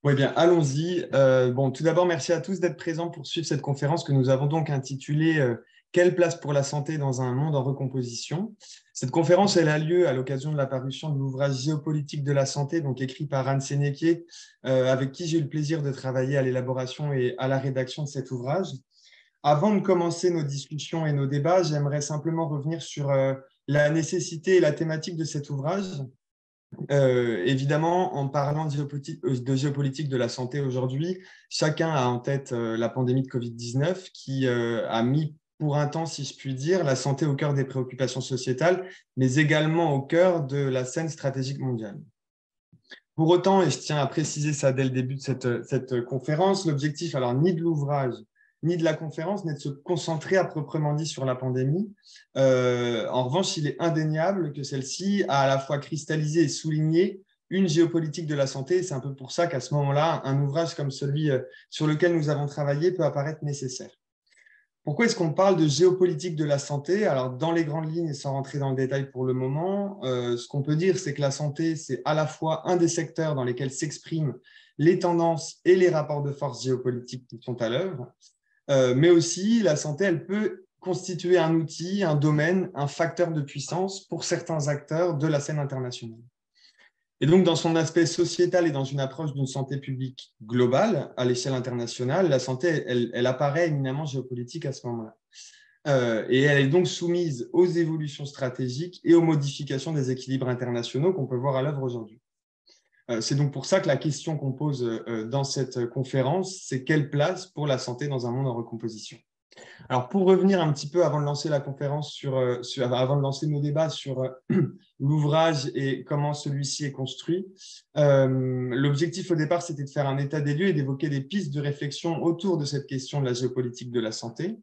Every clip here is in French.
Oui, bien, allons-y. Bon, tout d'abord, merci à tous d'être présents pour suivre cette conférence que nous avons donc intitulée Quelle place pour la santé dans un monde en recomposition? Cette conférence, elle a lieu à l'occasion de la parution de l'ouvrage Géopolitique de la santé, donc écrit par Anne Sénéquier, avec qui j'ai eu le plaisir de travailler à l'élaboration et à la rédaction de cet ouvrage. Avant de commencer nos discussions et nos débats, j'aimerais simplement revenir sur la nécessité et la thématique de cet ouvrage. Évidemment, en parlant de géopolitique de la santé aujourd'hui, chacun a en tête la pandémie de Covid-19 qui a mis pour un temps, si je puis dire, la santé au cœur des préoccupations sociétales, mais également au cœur de la scène stratégique mondiale. Pour autant, et je tiens à préciser ça dès le début de cette conférence, l'objectif alors ni de l'ouvrage ni de la conférence n'est de se concentrer à proprement dit sur la pandémie. En revanche, il est indéniable que celle-ci a à la fois cristallisé et souligné une géopolitique de la santé. C'est un peu pour ça qu'à ce moment-là, un ouvrage comme celui sur lequel nous avons travaillé peut apparaître nécessaire. Pourquoi est-ce qu'on parle de géopolitique de la santé? Alors, dans les grandes lignes, et sans rentrer dans le détail pour le moment, ce qu'on peut dire, c'est que la santé, c'est à la fois un des secteurs dans lesquels s'expriment les tendances et les rapports de force géopolitiques qui sont à l'œuvre, mais aussi la santé, elle peut constituer un outil, un domaine, un facteur de puissance pour certains acteurs de la scène internationale. Et donc, dans son aspect sociétal et dans une approche d'une santé publique globale à l'échelle internationale, la santé, elle apparaît éminemment géopolitique à ce moment-là. Et elle est donc soumise aux évolutions stratégiques et aux modifications des équilibres internationaux qu'on peut voir à l'œuvre aujourd'hui. C'est donc pour ça que la question qu'on pose dans cette conférence, c'est quelle place pour la santé dans un monde en recomposition? Alors, pour revenir un petit peu avant de lancer la conférence avant de lancer nos débats sur l'ouvrage et comment celui-ci est construit, l'objectif au départ, c'était de faire un état des lieux et d'évoquer des pistes de réflexion autour de cette question de la géopolitique de la santé.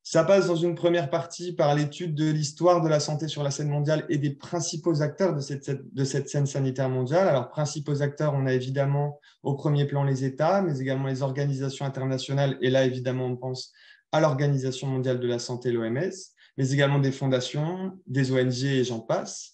Ça passe dans une première partie par l'étude de l'histoire de la santé sur la scène mondiale et des principaux acteurs de cette scène sanitaire mondiale. Alors, principaux acteurs, on a évidemment au premier plan les États, mais également les organisations internationales. Et là, évidemment, on pense à l'Organisation mondiale de la santé, l'OMS, mais également des fondations, des ONG et j'en passe.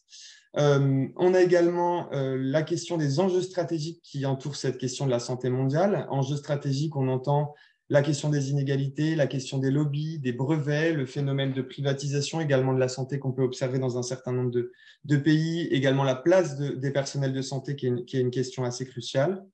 On a également la question des enjeux stratégiques qui entourent cette question de la santé mondiale. Enjeux stratégiques, on entend la question des inégalités, la question des lobbies, des brevets, le phénomène de privatisation également de la santé qu'on peut observer dans un certain nombre de pays, également la place des personnels de santé qui est une question assez cruciale.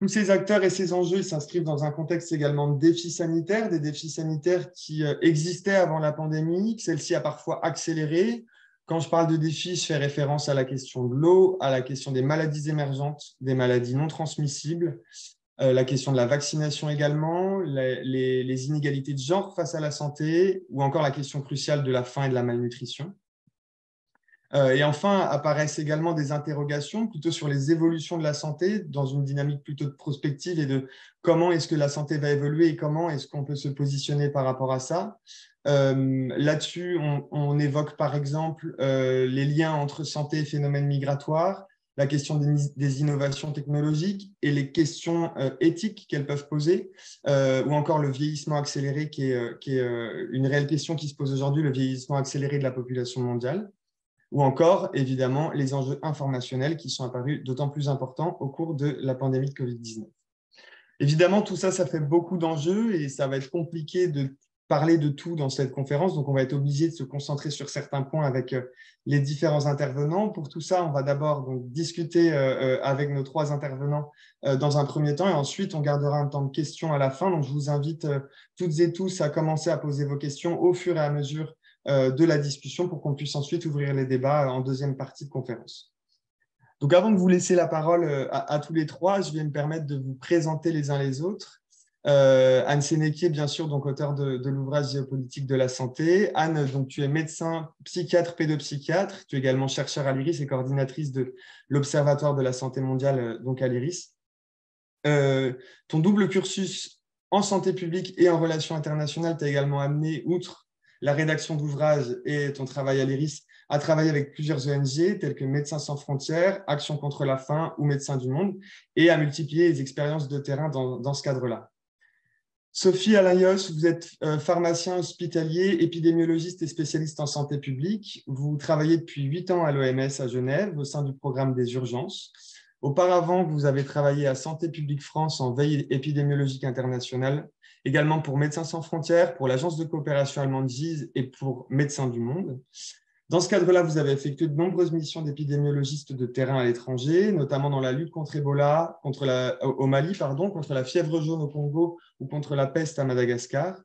Tous ces acteurs et ces enjeux s'inscrivent dans un contexte également de défis sanitaires, des défis sanitaires qui existaient avant la pandémie, que celle-ci a parfois accéléré. Quand je parle de défis, je fais référence à la question de l'eau, à la question des maladies émergentes, des maladies non transmissibles, la question de la vaccination également, les inégalités de genre face à la santé, ou encore la question cruciale de la faim et de la malnutrition. Et enfin, apparaissent également des interrogations plutôt sur les évolutions de la santé dans une dynamique plutôt de prospective et de comment est-ce que la santé va évoluer et comment est-ce qu'on peut se positionner par rapport à ça. Là-dessus, on évoque par exemple les liens entre santé et phénomènes migratoires, la question des innovations technologiques et les questions éthiques qu'elles peuvent poser, ou encore le vieillissement accéléré qui est une réelle question qui se pose aujourd'hui, le vieillissement accéléré de la population mondiale, ou encore évidemment les enjeux informationnels qui sont apparus d'autant plus importants au cours de la pandémie de Covid-19. Évidemment, tout ça, ça fait beaucoup d'enjeux et ça va être compliqué de parler de tout dans cette conférence, donc on va être obligé de se concentrer sur certains points avec les différents intervenants. Pour tout ça, on va d'abord discuter avec nos trois intervenants dans un premier temps et ensuite on gardera un temps de questions à la fin. Donc je vous invite toutes et tous à commencer à poser vos questions au fur et à mesure de la discussion pour qu'on puisse ensuite ouvrir les débats en deuxième partie de conférence. Donc avant de vous laisser la parole à tous les trois, je vais me permettre de vous présenter les uns les autres. Anne Sénéquier, bien sûr, donc auteur de l'ouvrage Géopolitique de la santé. Anne, donc, tu es médecin, psychiatre, pédopsychiatre. Tu es également chercheur à l'IRIS et coordinatrice de l'Observatoire de la santé mondiale donc à l'IRIS. Ton double cursus en santé publique et en relations internationales t'a également amené, outre la rédaction d'ouvrages et ton travail à l'IRIS, à travailler avec plusieurs ONG telles que Médecins sans frontières, Action contre la faim ou Médecins du monde, et à multiplier les expériences de terrain dans ce cadre-là. Sophie Alayos, vous êtes pharmacien hospitalier, épidémiologiste et spécialiste en santé publique. Vous travaillez depuis 8 ans à l'OMS à Genève au sein du programme des urgences. Auparavant, vous avez travaillé à Santé publique France en veille épidémiologique internationale, également pour Médecins sans frontières, pour l'Agence de coopération allemande GIZ et pour Médecins du monde. Dans ce cadre-là, vous avez effectué de nombreuses missions d'épidémiologistes de terrain à l'étranger, notamment dans la lutte contre Ebola, au Mali, contre la fièvre jaune au Congo ou contre la peste à Madagascar.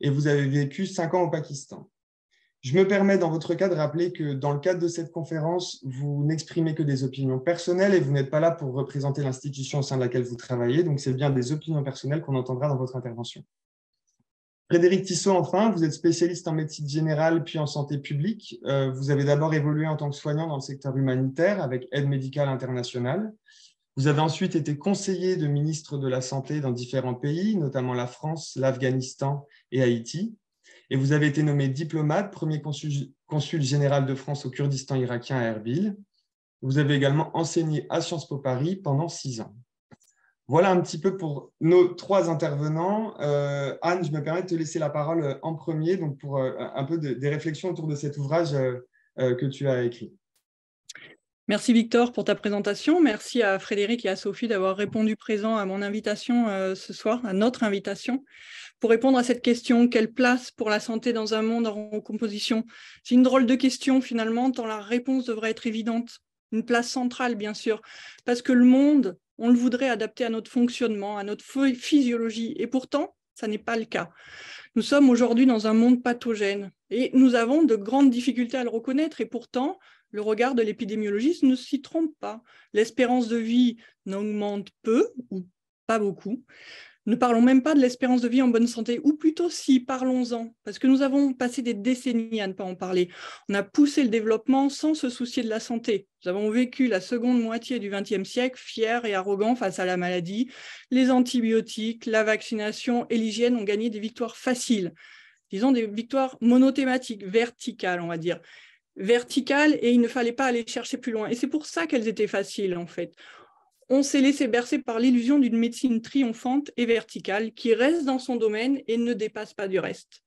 Et vous avez vécu 5 ans au Pakistan. Je me permets, dans votre cas, de rappeler que dans le cadre de cette conférence, vous n'exprimez que des opinions personnelles et vous n'êtes pas là pour représenter l'institution au sein de laquelle vous travaillez. Donc, c'est bien des opinions personnelles qu'on entendra dans votre intervention. Frédéric Tissot, enfin, vous êtes spécialiste en médecine générale puis en santé publique. Vous avez d'abord évolué en tant que soignant dans le secteur humanitaire avec Aide médicale internationale. Vous avez ensuite été conseiller de ministre de la Santé dans différents pays, notamment la France, l'Afghanistan et Haïti. Et vous avez été nommé diplomate, premier consul général de France au Kurdistan irakien à Erbil. Vous avez également enseigné à Sciences Po Paris pendant 6 ans. Voilà un petit peu pour nos 3 intervenants. Anne, je me permets de te laisser la parole en premier donc pour un peu des réflexions autour de cet ouvrage que tu as écrit. Merci Victor pour ta présentation. Merci à Frédéric et à Sophie d'avoir répondu présent à mon invitation ce soir, à notre invitation. Pour répondre à cette question, quelle place pour la santé dans un monde en recomposition? C'est une drôle de question finalement, tant la réponse devrait être évidente. Une place centrale, bien sûr, parce que le monde, on le voudrait adapter à notre fonctionnement, à notre physiologie, et pourtant, ça n'est pas le cas. Nous sommes aujourd'hui dans un monde pathogène, et nous avons de grandes difficultés à le reconnaître, et pourtant, le regard de l'épidémiologiste ne s'y trompe pas. L'espérance de vie n'augmente peu, ou pas beaucoup. Ne parlons même pas de l'espérance de vie en bonne santé, ou plutôt si, parlons-en, parce que nous avons passé des décennies à ne pas en parler. On a poussé le développement sans se soucier de la santé. Nous avons vécu la seconde moitié du XXe siècle fiers et arrogants face à la maladie. Les antibiotiques, la vaccination et l'hygiène ont gagné des victoires faciles, disons des victoires monothématiques, verticales, on va dire. Verticales, et il ne fallait pas aller chercher plus loin. Et c'est pour ça qu'elles étaient faciles, en fait. On s'est laissé bercer par l'illusion d'une médecine triomphante et verticale qui reste dans son domaine et ne dépasse pas du reste.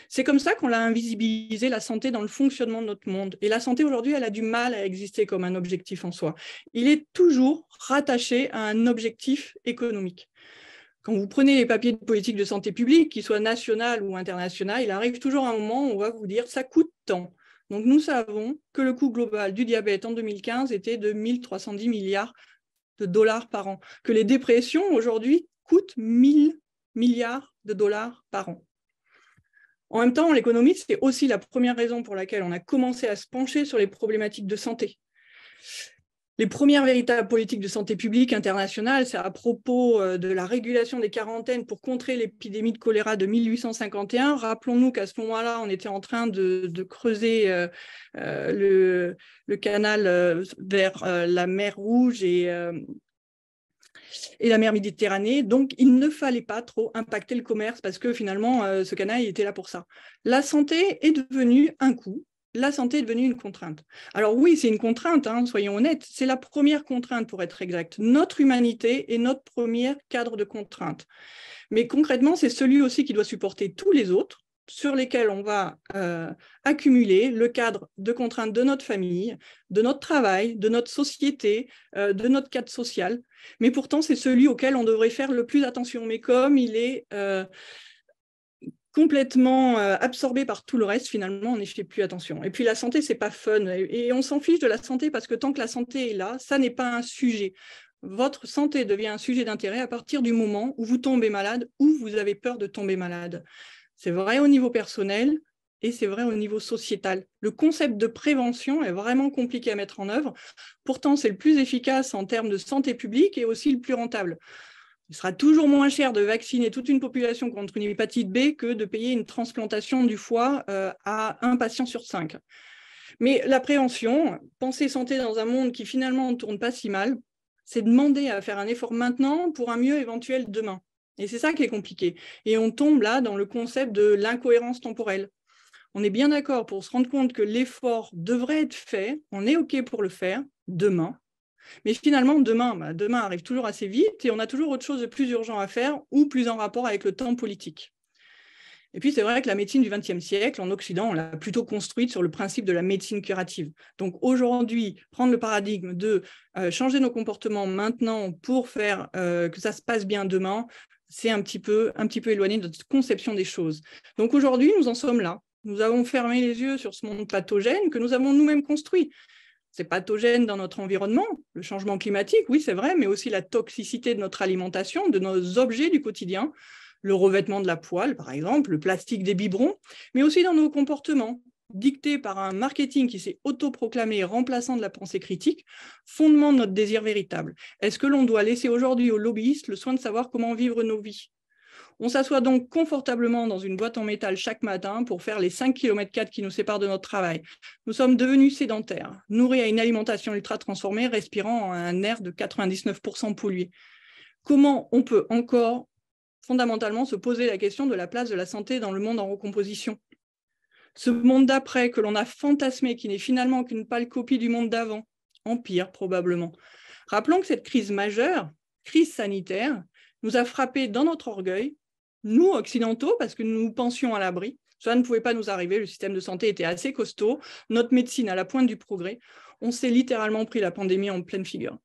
C'est comme ça qu'on a invisibilisé la santé dans le fonctionnement de notre monde. Et la santé, aujourd'hui, elle a du mal à exister comme un objectif en soi. Il est toujours rattaché à un objectif économique. Quand vous prenez les papiers de politique de santé publique, qu'ils soient nationaux ou internationaux, il arrive toujours un moment où on va vous dire « ça coûte tant ». Donc nous savons que le coût global du diabète en 2015 était de 1310 milliards de dollars par an, que les dépressions aujourd'hui coûtent 1000 milliards de dollars par an. En même temps, l'économie, c'est aussi la première raison pour laquelle on a commencé à se pencher sur les problématiques de santé. Les premières véritables politiques de santé publique internationale, c'est à propos de la régulation des quarantaines pour contrer l'épidémie de choléra de 1851. Rappelons-nous qu'à ce moment-là, on était en train de creuser le canal vers la mer Rouge et la mer Méditerranée. Donc, il ne fallait pas trop impacter le commerce parce que finalement, ce canal il était là pour ça. La santé est devenue un coût. La santé est devenue une contrainte. Alors oui, c'est une contrainte, hein, soyons honnêtes, c'est la première contrainte pour être exact. Notre humanité est notre premier cadre de contrainte. Mais concrètement, c'est celui aussi qui doit supporter tous les autres, sur lesquels on va accumuler le cadre de contraintes de notre famille, de notre travail, de notre société, de notre cadre social. Mais pourtant, c'est celui auquel on devrait faire le plus attention. Mais comme il est complètement absorbé par tout le reste, finalement, on n'y fait plus attention. Et puis la santé, c'est pas fun. Et on s'en fiche de la santé parce que tant que la santé est là, ça n'est pas un sujet. Votre santé devient un sujet d'intérêt à partir du moment où vous tombez malade ou vous avez peur de tomber malade. C'est vrai au niveau personnel et c'est vrai au niveau sociétal. Le concept de prévention est vraiment compliqué à mettre en œuvre. Pourtant, c'est le plus efficace en termes de santé publique et aussi le plus rentable. Il sera toujours moins cher de vacciner toute une population contre une hépatite B que de payer une transplantation du foie à un patient sur 5. Mais la prévention, penser santé dans un monde qui finalement ne tourne pas si mal, c'est demander à faire un effort maintenant pour un mieux éventuel demain. Et c'est ça qui est compliqué. Et on tombe là dans le concept de l'incohérence temporelle. On est bien d'accord pour se rendre compte que l'effort devrait être fait, on est OK pour le faire demain. Mais finalement, demain arrive toujours assez vite et on a toujours autre chose de plus urgent à faire ou plus en rapport avec le temps politique. Et puis, c'est vrai que la médecine du XXe siècle, en Occident, on l'a plutôt construite sur le principe de la médecine curative. Donc aujourd'hui, prendre le paradigme de changer nos comportements maintenant pour faire que ça se passe bien demain, c'est un petit peu éloigné de notre conception des choses. Donc aujourd'hui, nous en sommes là. Nous avons fermé les yeux sur ce monde pathogène que nous avons nous-mêmes construit. C'est pathogène dans notre environnement, le changement climatique, oui, c'est vrai, mais aussi la toxicité de notre alimentation, de nos objets du quotidien, le revêtement de la poêle, par exemple, le plastique des biberons, mais aussi dans nos comportements, dictés par un marketing qui s'est autoproclamé remplaçant de la pensée critique, fondement de notre désir véritable. Est-ce que l'on doit laisser aujourd'hui aux lobbyistes le soin de savoir comment vivre nos vies ? On s'assoit donc confortablement dans une boîte en métal chaque matin pour faire les 5,4 km qui nous séparent de notre travail. Nous sommes devenus sédentaires, nourris à une alimentation ultra transformée, respirant un air de 99% pollué. Comment on peut encore fondamentalement se poser la question de la place de la santé dans le monde en recomposition ? Ce monde d'après que l'on a fantasmé, qui n'est finalement qu'une pâle copie du monde d'avant, en pire probablement. Rappelons que cette crise majeure, crise sanitaire, nous a frappés dans notre orgueil, nous occidentaux, parce que nous pensions à l'abri. Ça ne pouvait pas nous arriver, le système de santé était assez costaud, notre médecine à la pointe du progrès. On s'est littéralement pris la pandémie en pleine figure.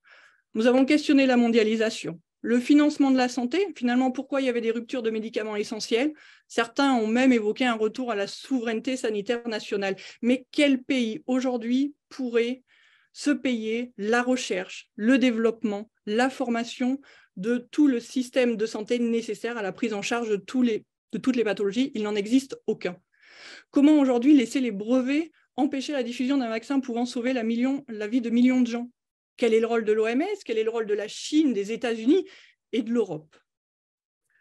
Nous avons questionné la mondialisation, le financement de la santé, finalement pourquoi il y avait des ruptures de médicaments essentiels. Certains ont même évoqué un retour à la souveraineté sanitaire nationale. Mais quel pays aujourd'hui pourrait se payer la recherche, le développement, la formation de tout le système de santé nécessaire à la prise en charge de toutes les pathologies? Il n'en existe aucun. Comment aujourd'hui laisser les brevets empêcher la diffusion d'un vaccin pouvant sauver la vie de millions de gens? Quel est le rôle de l'OMS? Quel est le rôle de la Chine, des États-Unis et de l'Europe?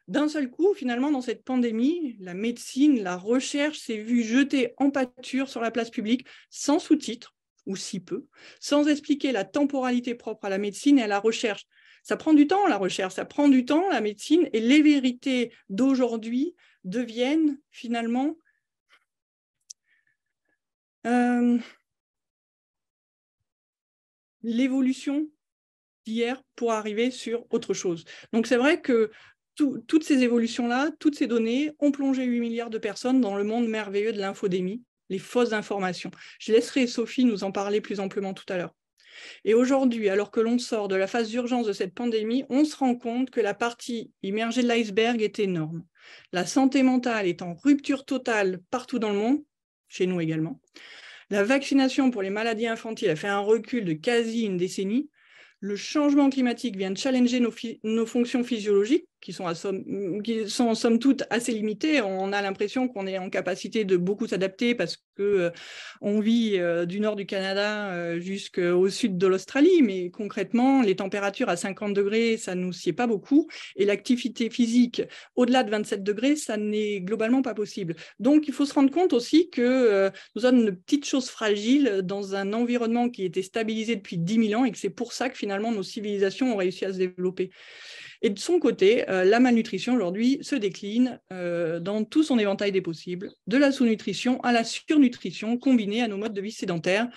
D'un seul coup, finalement, dans cette pandémie, la médecine, la recherche s'est vue jetée en pâture sur la place publique, sans sous-titres, ou si peu, sans expliquer la temporalité propre à la médecine et à la recherche. Ça prend du temps, la recherche, ça prend du temps, la médecine, et les vérités d'aujourd'hui deviennent finalement l'évolution d'hier pour arriver sur autre chose. Donc c'est vrai que toutes ces évolutions-là, toutes ces données ont plongé 8 milliards de personnes dans le monde merveilleux de l'infodémie, les fausses informations. Je laisserai Sophie nous en parler plus amplement tout à l'heure. Et aujourd'hui, alors que l'on sort de la phase d'urgence de cette pandémie, on se rend compte que la partie immergée de l'iceberg est énorme. La santé mentale est en rupture totale partout dans le monde, chez nous également. La vaccination pour les maladies infantiles a fait un recul de quasi une décennie. Le changement climatique vient de challenger nos fonctions physiologiques, qui sont en somme toute assez limitées. On a l'impression qu'on est en capacité de beaucoup s'adapter parce qu'on vit du nord du Canada jusqu'au sud de l'Australie, mais concrètement, les températures à 50 degrés, ça ne nous sied pas beaucoup, et l'activité physique au-delà de 27 degrés, ça n'est globalement pas possible. Donc, il faut se rendre compte aussi que nous sommes une petite chose fragile dans un environnement qui était stabilisé depuis 10 000 ans et que c'est pour ça que finalement nos civilisations ont réussi à se développer. Et de son côté, la malnutrition aujourd'hui se décline dans tout son éventail des possibles, de la sous-nutrition à la surnutrition combinée à nos modes de vie sédentaires,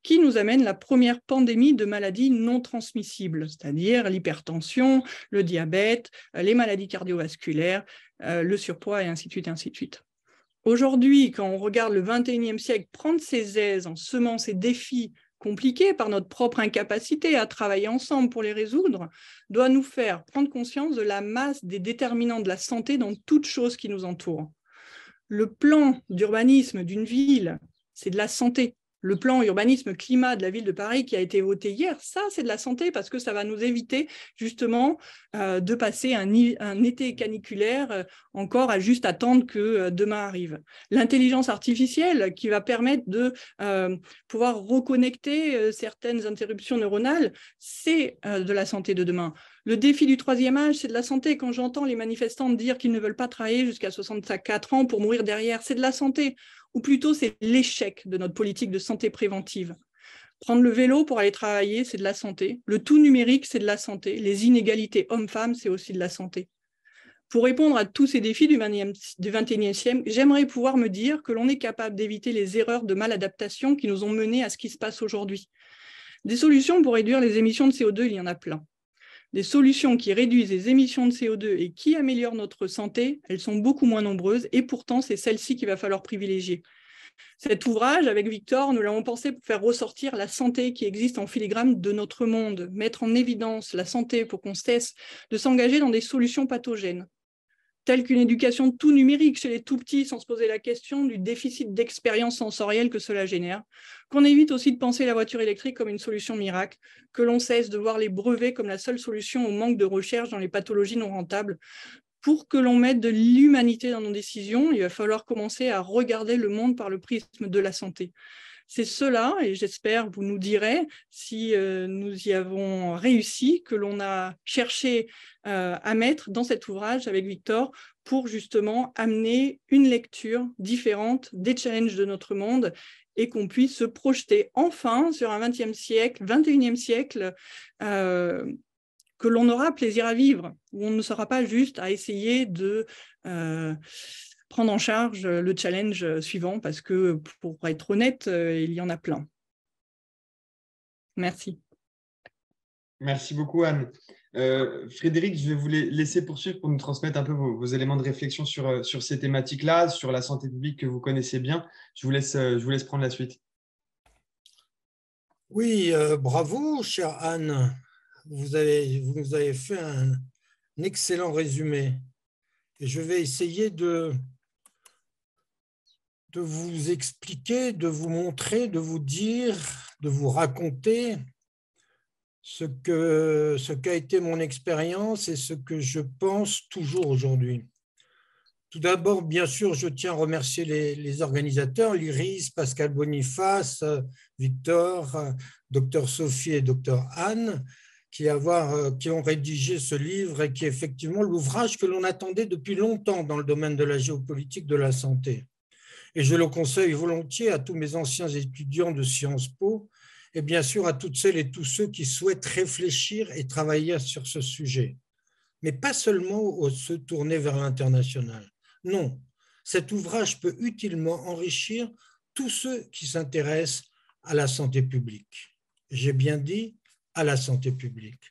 qui nous amène la première pandémie de maladies non transmissibles, c'est-à-dire l'hypertension, le diabète, les maladies cardiovasculaires, le surpoids et ainsi de suite, ainsi de suite. Aujourd'hui, quand on regarde le XXIe siècle prendre ses aises en semant ces défis compliqués par notre propre incapacité à travailler ensemble pour les résoudre, doit nous faire prendre conscience de la masse des déterminants de la santé dans toute chose qui nous entoure. Le plan d'urbanisme d'une ville, c'est de la santé. Le plan urbanisme climat de la ville de Paris qui a été voté hier, ça c'est de la santé parce que ça va nous éviter justement de passer un été caniculaire encore à juste attendre que demain arrive. L'intelligence artificielle qui va permettre de pouvoir reconnecter certaines interruptions neuronales, c'est de la santé de demain. Le défi du troisième âge, c'est de la santé. Quand j'entends les manifestants dire qu'ils ne veulent pas travailler jusqu'à 64 ans pour mourir derrière, c'est de la santé. Ou plutôt, c'est l'échec de notre politique de santé préventive. Prendre le vélo pour aller travailler, c'est de la santé. Le tout numérique, c'est de la santé. Les inégalités hommes-femmes, c'est aussi de la santé. Pour répondre à tous ces défis du XXIe siècle, j'aimerais pouvoir me dire que l'on est capable d'éviter les erreurs de maladaptation qui nous ont menés à ce qui se passe aujourd'hui. Des solutions pour réduire les émissions de CO2, il y en a plein. des solutions qui réduisent les émissions de CO2 et qui améliorent notre santé, elles sont beaucoup moins nombreuses et pourtant, c'est celles-ci qu'il va falloir privilégier. Cet ouvrage, avec Victor, nous l'avons pensé pour faire ressortir la santé qui existe en filigrane de notre monde, mettre en évidence la santé pour qu'on cesse de s'engager dans des solutions pathogènes, telles qu'une éducation tout numérique chez les tout-petits sans se poser la question du déficit d'expérience sensorielle que cela génère, qu'on évite aussi de penser la voiture électrique comme une solution miracle, que l'on cesse de voir les brevets comme la seule solution au manque de recherche dans les pathologies non rentables. Pour que l'on mette de l'humanité dans nos décisions, il va falloir commencer à regarder le monde par le prisme de la santé. C'est cela, et j'espère vous nous direz si nous y avons réussi, que l'on a cherché à mettre dans cet ouvrage avec Victor pour justement amener une lecture différente des challenges de notre monde et qu'on puisse se projeter enfin sur un 20e siècle, 21e siècle, que l'on aura plaisir à vivre, où on ne sera pas juste à essayer de prendre en charge le challenge suivant, parce que, pour être honnête, il y en a plein. Merci. Merci beaucoup, Anne. Frédéric, je vais vous laisser poursuivre pour nous transmettre un peu vos éléments de réflexion sur ces thématiques-là, sur la santé publique que vous connaissez bien. Je vous laisse prendre la suite. Oui, bravo, chère Anne. Vous nous avez fait un excellent résumé. Et je vais essayer de vous expliquer, de vous montrer, de vous dire, de vous raconter ce qu'a été mon expérience et ce que je pense toujours aujourd'hui. Tout d'abord, bien sûr, je tiens à remercier les organisateurs, l'IRIS, Pascal Boniface, Victor, Dr Sophie et Dr Anne, qui ont rédigé ce livre et qui est effectivement l'ouvrage que l'on attendait depuis longtemps dans le domaine de la géopolitique de la santé. Et je le conseille volontiers à tous mes anciens étudiants de Sciences Po et bien sûr à toutes celles et tous ceux qui souhaitent réfléchir et travailler sur ce sujet. Mais pas seulement se tourner vers l'international. Non, cet ouvrage peut utilement enrichir tous ceux qui s'intéressent à la santé publique. J'ai bien dit à la santé publique.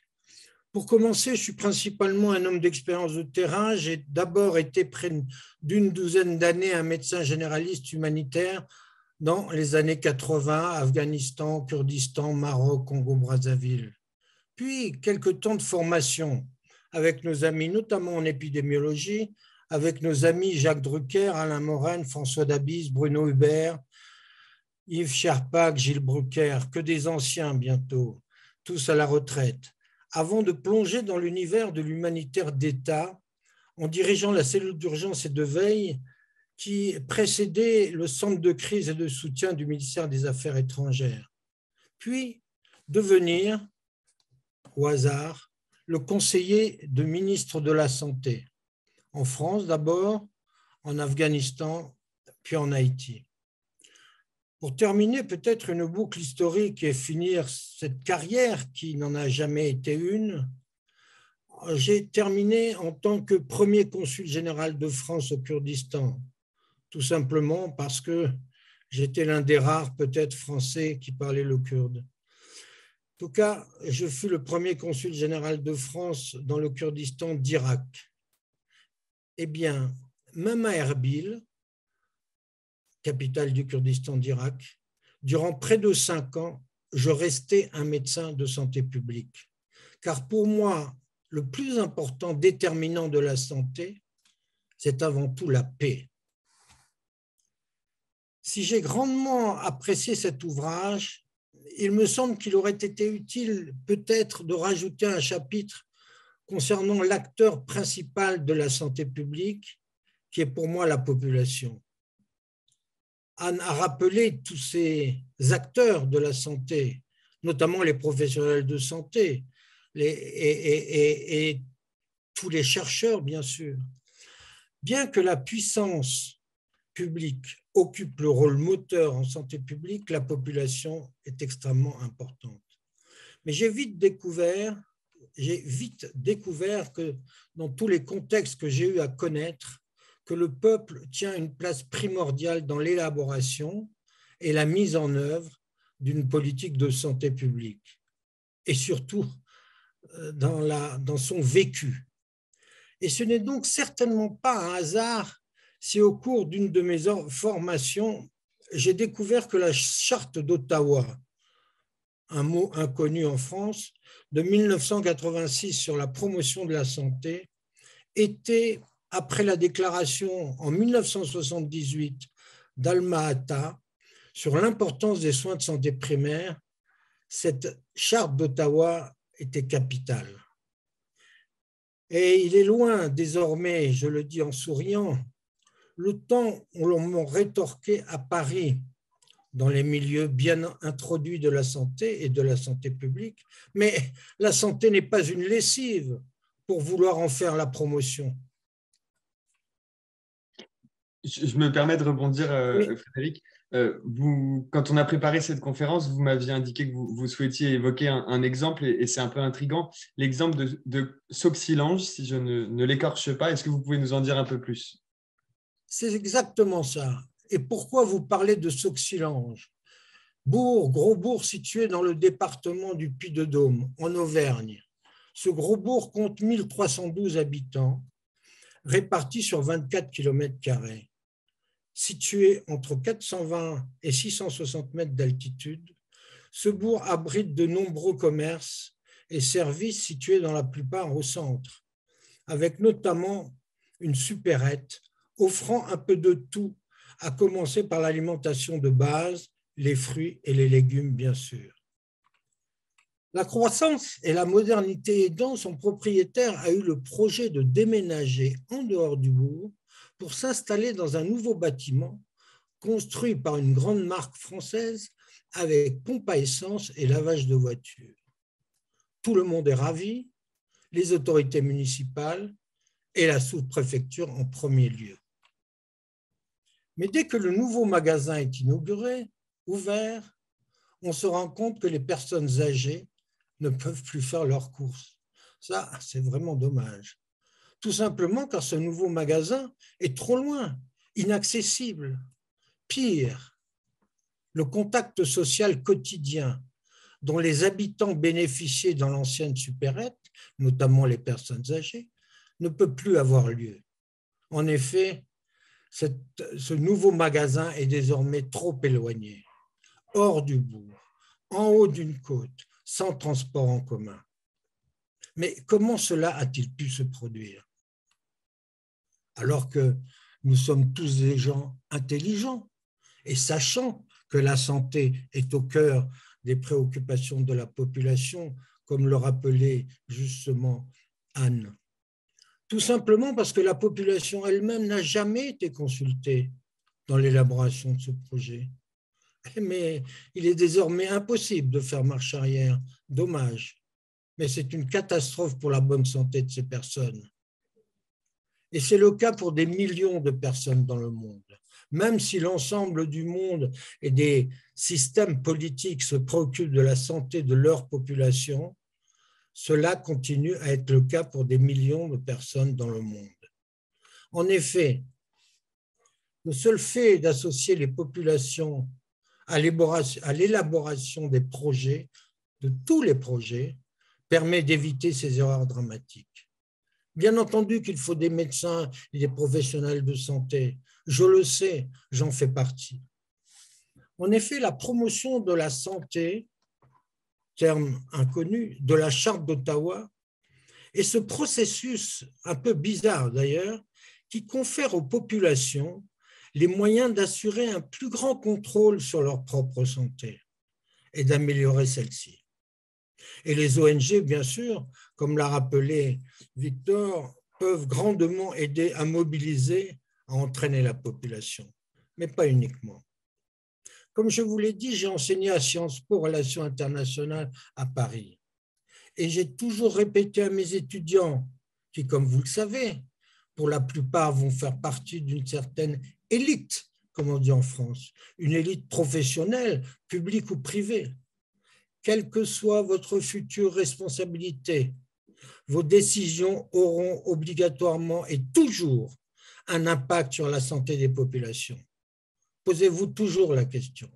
Pour commencer, je suis principalement un homme d'expérience de terrain. J'ai d'abord été près d'une douzaine d'années un médecin généraliste humanitaire dans les années 80, Afghanistan, Kurdistan, Maroc, Congo-Brazzaville. Puis, quelques temps de formation avec nos amis, notamment en épidémiologie, avec nos amis Jacques Drucker, Alain Morène, François Dabis, Bruno Hubert, Yves Scherpach, Gilles Brucker, que des anciens bientôt, tous à la retraite, avant de plonger dans l'univers de l'humanitaire d'État en dirigeant la cellule d'urgence et de veille qui précédait le centre de crise et de soutien du ministère des Affaires étrangères. Puis devenir, au hasard, le conseiller de ministre de la Santé, en France d'abord, en Afghanistan, puis en Haïti. Pour terminer, peut-être une boucle historique et finir cette carrière qui n'en a jamais été une, j'ai terminé en tant que premier consul général de France au Kurdistan, tout simplement parce que j'étais l'un des rares peut-être Français qui parlait le kurde. En tout cas, je fus le premier consul général de France dans le Kurdistan d'Irak. Eh bien, même à Erbil, capitale du Kurdistan d'Irak, durant près de 5 ans, je restais un médecin de santé publique. Car pour moi, le plus important déterminant de la santé, c'est avant tout la paix. Si j'ai grandement apprécié cet ouvrage, il me semble qu'il aurait été utile peut-être de rajouter un chapitre concernant l'acteur principal de la santé publique, qui est pour moi la population. Anne a rappelé tous ces acteurs de la santé, notamment les professionnels de santé et tous les chercheurs, bien sûr. Bien que la puissance publique occupe le rôle moteur en santé publique, la population est extrêmement importante. Mais j'ai vite découvert que dans tous les contextes que j'ai eu à connaître, que le peuple tient une place primordiale dans l'élaboration et la mise en œuvre d'une politique de santé publique. Et surtout, dans son vécu. Et ce n'est donc certainement pas un hasard si au cours d'une de mes formations, j'ai découvert que la charte d'Ottawa, un mot inconnu en France, de 1986 sur la promotion de la santé, était, après la déclaration en 1978 d'Alma-Ata sur l'importance des soins de santé primaire, cette charte d'Ottawa était capitale. Et il est loin désormais, je le dis en souriant, le temps où l'on m'a rétorqué à Paris, dans les milieux bien introduits de la santé et de la santé publique, mais la santé n'est pas une lessive pour vouloir en faire la promotion. Je me permets de rebondir, Oui. Frédéric. Quand on a préparé cette conférence, vous m'aviez indiqué que vous souhaitiez évoquer un exemple, et c'est un peu intriguant, l'exemple de Soxilange, si je ne l'écorche pas. Est-ce que vous pouvez nous en dire un peu plus? C'est exactement ça. Et pourquoi vous parlez de Soxilange? Gros bourg situé dans le département du Puy-de-Dôme, en Auvergne. Ce gros bourg compte 1312 habitants, répartis sur 24 km². Situé entre 420 et 660 mètres d'altitude, ce bourg abrite de nombreux commerces et services situés dans la plupart au centre, avec notamment une supérette offrant un peu de tout, à commencer par l'alimentation de base, les fruits et les légumes, bien sûr. La croissance et la modernité aidant, son propriétaire a eu le projet de déménager en dehors du bourg pour s'installer dans un nouveau bâtiment construit par une grande marque française avec pompe à essence et lavage de voitures. Tout le monde est ravi, les autorités municipales et la sous-préfecture en premier lieu. Mais dès que le nouveau magasin est inauguré, ouvert, on se rend compte que les personnes âgées ne peuvent plus faire leurs courses. Ça, c'est vraiment dommage. Tout simplement car ce nouveau magasin est trop loin, inaccessible. Pire, le contact social quotidien dont les habitants bénéficiaient dans l'ancienne supérette, notamment les personnes âgées, ne peut plus avoir lieu. En effet, ce nouveau magasin est désormais trop éloigné, hors du bourg, en haut d'une côte, sans transport en commun. Mais comment cela a-t-il pu se produire? Alors que nous sommes tous des gens intelligents et sachant que la santé est au cœur des préoccupations de la population, comme le rappelait justement Anne. Tout simplement parce que la population elle-même n'a jamais été consultée dans l'élaboration de ce projet. Mais il est désormais impossible de faire marche arrière. Dommage. Mais c'est une catastrophe pour la bonne santé de ces personnes. Et c'est le cas pour des millions de personnes dans le monde. Même si l'ensemble du monde et des systèmes politiques se préoccupent de la santé de leur population, cela continue à être le cas pour des millions de personnes dans le monde. En effet, le seul fait d'associer les populations à l'élaboration des projets, de tous les projets, permet d'éviter ces erreurs dramatiques. Bien entendu qu'il faut des médecins et des professionnels de santé. Je le sais, j'en fais partie. En effet, la promotion de la santé, terme inconnu, de la Charte d'Ottawa, est ce processus un peu bizarre d'ailleurs, qui confère aux populations les moyens d'assurer un plus grand contrôle sur leur propre santé et d'améliorer celle-ci. Et les ONG, bien sûr, comme l'a rappelé Victor, peuvent grandement aider à mobiliser, à entraîner la population, mais pas uniquement. Comme je vous l'ai dit, j'ai enseigné à Sciences Po Relations internationales à Paris. Et j'ai toujours répété à mes étudiants, qui, comme vous le savez, pour la plupart vont faire partie d'une certaine élite, comme on dit en France, une élite professionnelle, publique ou privée. Quelle que soit votre future responsabilité, vos décisions auront obligatoirement et toujours un impact sur la santé des populations. Posez-vous toujours la question.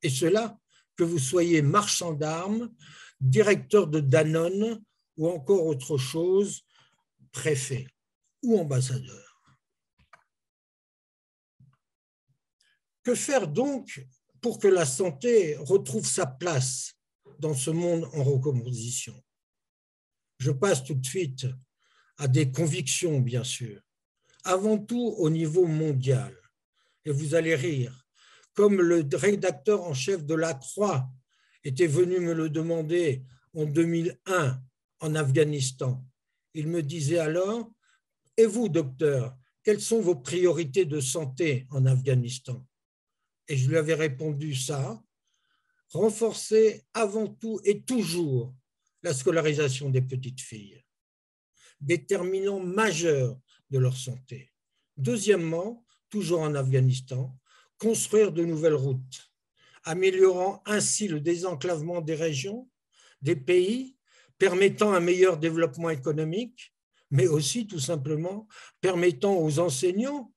Et cela, que vous soyez marchand d'armes, directeur de Danone ou encore autre chose, préfet ou ambassadeur. Que faire donc pour que la santé retrouve sa place dans ce monde en recomposition? Je passe tout de suite à des convictions, bien sûr. Avant tout au niveau mondial. Et vous allez rire, comme le rédacteur en chef de La Croix était venu me le demander en 2001 en Afghanistan. Il me disait alors, et vous, docteur, quelles sont vos priorités de santé en Afghanistan? Et je lui avais répondu ça, renforcer avant tout et toujours la scolarisation des petites filles, déterminant majeur de leur santé. Deuxièmement, toujours en Afghanistan, construire de nouvelles routes, améliorant ainsi le désenclavement des régions, des pays, permettant un meilleur développement économique, mais aussi tout simplement permettant aux enseignants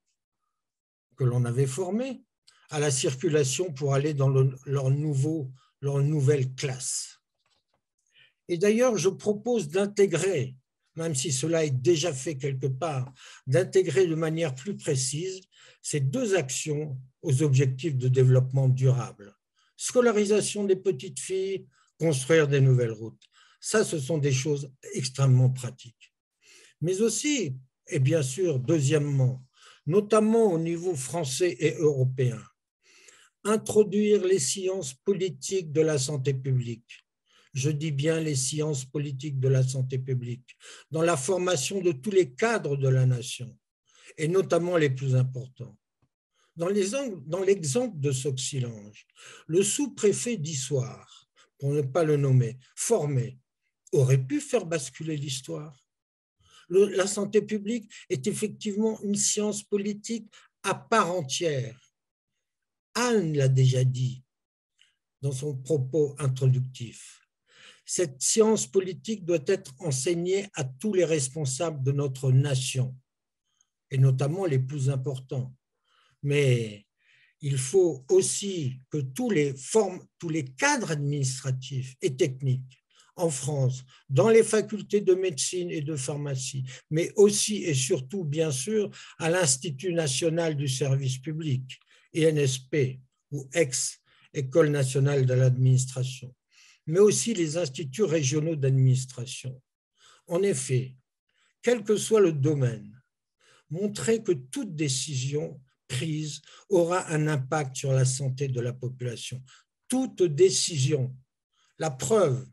que l'on avait formés à la circulation pour aller dans leur nouvelle classe. Et d'ailleurs, je propose d'intégrer, même si cela est déjà fait quelque part, d'intégrer de manière plus précise ces deux actions aux objectifs de développement durable. Scolarisation des petites filles, construire des nouvelles routes. Ça, ce sont des choses extrêmement pratiques. Mais aussi, et bien sûr, deuxièmement, notamment au niveau français et européen, introduire les sciences politiques de la santé publique. Je dis bien les sciences politiques de la santé publique, dans la formation de tous les cadres de la nation, et notamment les plus importants. Dans l'exemple de Soxylange, le sous-préfet d'Issoire, pour ne pas le nommer, formé, aurait pu faire basculer l'histoire. La santé publique est effectivement une science politique à part entière. Anne l'a déjà dit dans son propos introductif. Cette science politique doit être enseignée à tous les responsables de notre nation, et notamment les plus importants. Mais il faut aussi que tous les cadres administratifs et techniques en France, dans les facultés de médecine et de pharmacie, mais aussi et surtout, bien sûr, à l'Institut national du service public, INSP, ou ex-École nationale de l'administration, mais aussi les instituts régionaux d'administration. En effet, quel que soit le domaine, montrer que toute décision prise aura un impact sur la santé de la population. Toute décision. La preuve,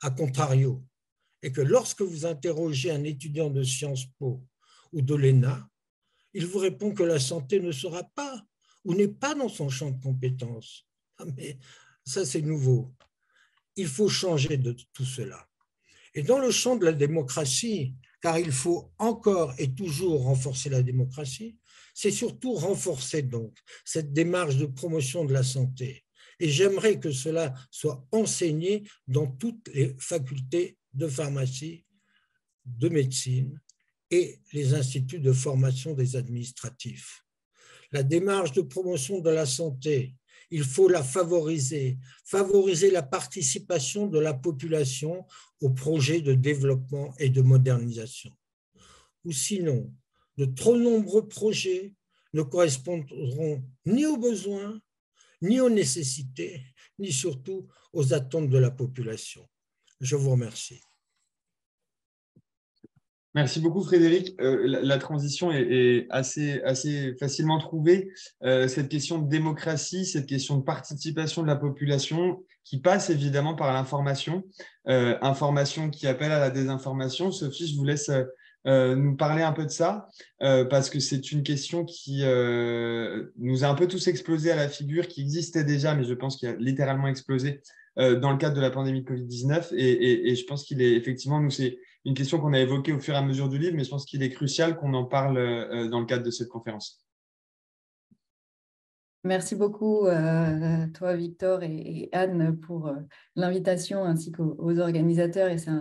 à contrario, est que lorsque vous interrogez un étudiant de Sciences Po ou de l'ENA, il vous répond que la santé ne sera pas ou n'est pas dans son champ de compétences. Mais ça, c'est nouveau. Il faut changer de tout cela. Et dans le champ de la démocratie, car il faut encore et toujours renforcer la démocratie, c'est surtout renforcer donc cette démarche de promotion de la santé. Et j'aimerais que cela soit enseigné dans toutes les facultés de pharmacie, de médecine et les instituts de formation des administratifs. La démarche de promotion de la santé, il faut la favoriser la participation de la population aux projets de développement et de modernisation. Ou sinon, de trop nombreux projets ne correspondront ni aux besoins, ni aux nécessités, ni surtout aux attentes de la population. Je vous remercie. Merci beaucoup, Frédéric. La transition est assez facilement trouvée. Cette question de démocratie, cette question de participation de la population qui passe évidemment par l'information, information qui appelle à la désinformation. Sophie, je vous laisse nous parler un peu de ça, parce que c'est une question qui nous a un peu tous explosé à la figure, qui existait déjà, mais je pense qu'il a littéralement explosé dans le cadre de la pandémie de Covid-19. Et je pense qu'il est effectivement, nous, c'est une question qu'on a évoquée au fur et à mesure du livre, mais je pense qu'il est crucial qu'on en parle dans le cadre de cette conférence. Merci beaucoup toi, Victor et Anne, pour l'invitation ainsi qu'aux organisateurs. Et c'est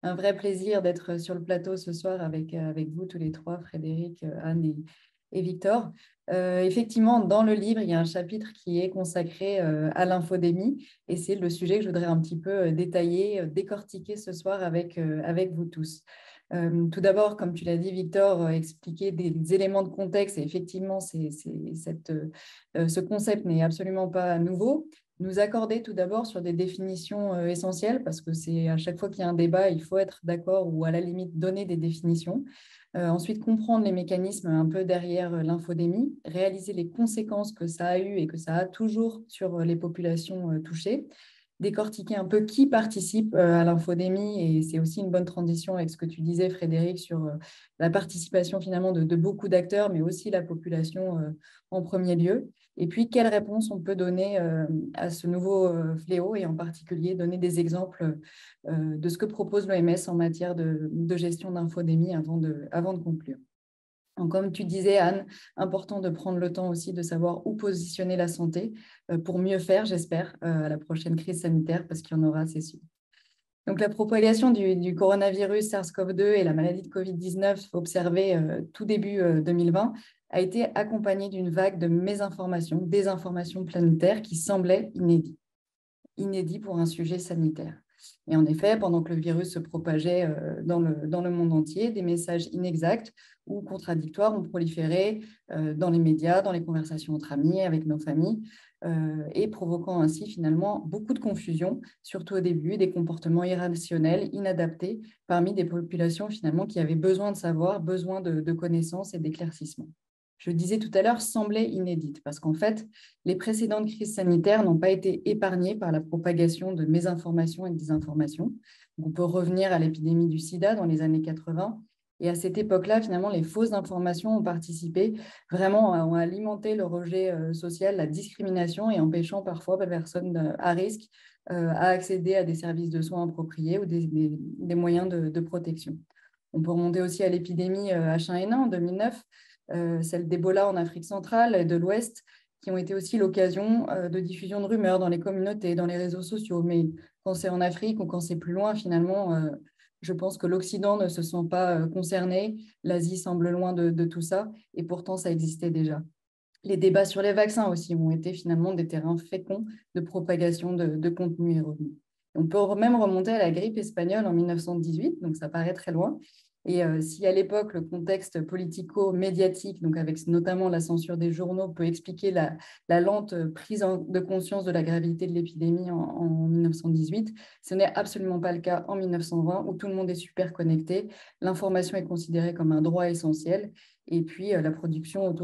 un vrai plaisir d'être sur le plateau ce soir avec vous tous les trois, Frédéric, Anne et Victor. Effectivement, dans le livre, il y a un chapitre qui est consacré à l'infodémie et c'est le sujet que je voudrais un petit peu détailler, décortiquer ce soir avec vous tous. Tout d'abord, comme tu l'as dit, Victor, expliquer des éléments de contexte. Et effectivement, ce concept n'est absolument pas nouveau. Nous accorder tout d'abord sur des définitions essentielles, parce que c'est à chaque fois qu'il y a un débat, il faut être d'accord ou à la limite donner des définitions. Ensuite, comprendre les mécanismes un peu derrière l'infodémie, réaliser les conséquences que ça a eu et que ça a toujours sur les populations touchées, décortiquer un peu qui participe à l'infodémie, et c'est aussi une bonne transition avec ce que tu disais, Frédéric, sur la participation finalement de beaucoup d'acteurs, mais aussi la population en premier lieu. Et puis, quelles réponses on peut donner à ce nouveau fléau, et en particulier donner des exemples de ce que propose l'OMS en matière de gestion d'infodémie avant de conclure. Donc, comme tu disais, Anne, important de prendre le temps aussi de savoir où positionner la santé pour mieux faire, j'espère, à la prochaine crise sanitaire, parce qu'il y en aura, c'est sûr. Donc, la propagation du coronavirus SARS-CoV-2 et la maladie de Covid-19 observée tout début 2020 a été accompagnée d'une vague de mésinformations, désinformations planétaires qui semblaient inédits pour un sujet sanitaire. Et en effet, pendant que le virus se propageait dans le monde entier, des messages inexacts ou contradictoires ont proliféré dans les médias, dans les conversations entre amis, avec nos familles, et provoquant ainsi finalement beaucoup de confusion, surtout au début, des comportements irrationnels, inadaptés parmi des populations finalement qui avaient besoin de savoir, besoin de connaissances et d'éclaircissements. Je disais tout à l'heure, semblait inédite, parce qu'en fait, les précédentes crises sanitaires n'ont pas été épargnées par la propagation de mésinformations et de désinformations. On peut revenir à l'épidémie du sida dans les années 80. Et à cette époque-là, finalement, les fausses informations ont participé vraiment à alimenter le rejet social, la discrimination, et empêchant parfois les personnes à risque à accéder à des services de soins appropriés ou des moyens de protection. On peut remonter aussi à l'épidémie H1N1 en 2009, celle d'Ebola en Afrique centrale et de l'Ouest, qui ont été aussi l'occasion de diffusion de rumeurs dans les communautés, dans les réseaux sociaux. Mais quand c'est en Afrique ou quand c'est plus loin, finalement, je pense que l'Occident ne se sent pas concerné. L'Asie semble loin de tout ça, et pourtant, ça existait déjà. Les débats sur les vaccins aussi ont été finalement des terrains féconds de propagation de contenus erronés. On peut même remonter à la grippe espagnole en 1918, donc ça paraît très loin. Et si à l'époque, le contexte politico-médiatique, donc avec notamment la censure des journaux, peut expliquer la lente prise de conscience de la gravité de l'épidémie en 1918, ce n'est absolument pas le cas en 1920, où tout le monde est super connecté, l'information est considérée comme un droit essentiel, et puis la production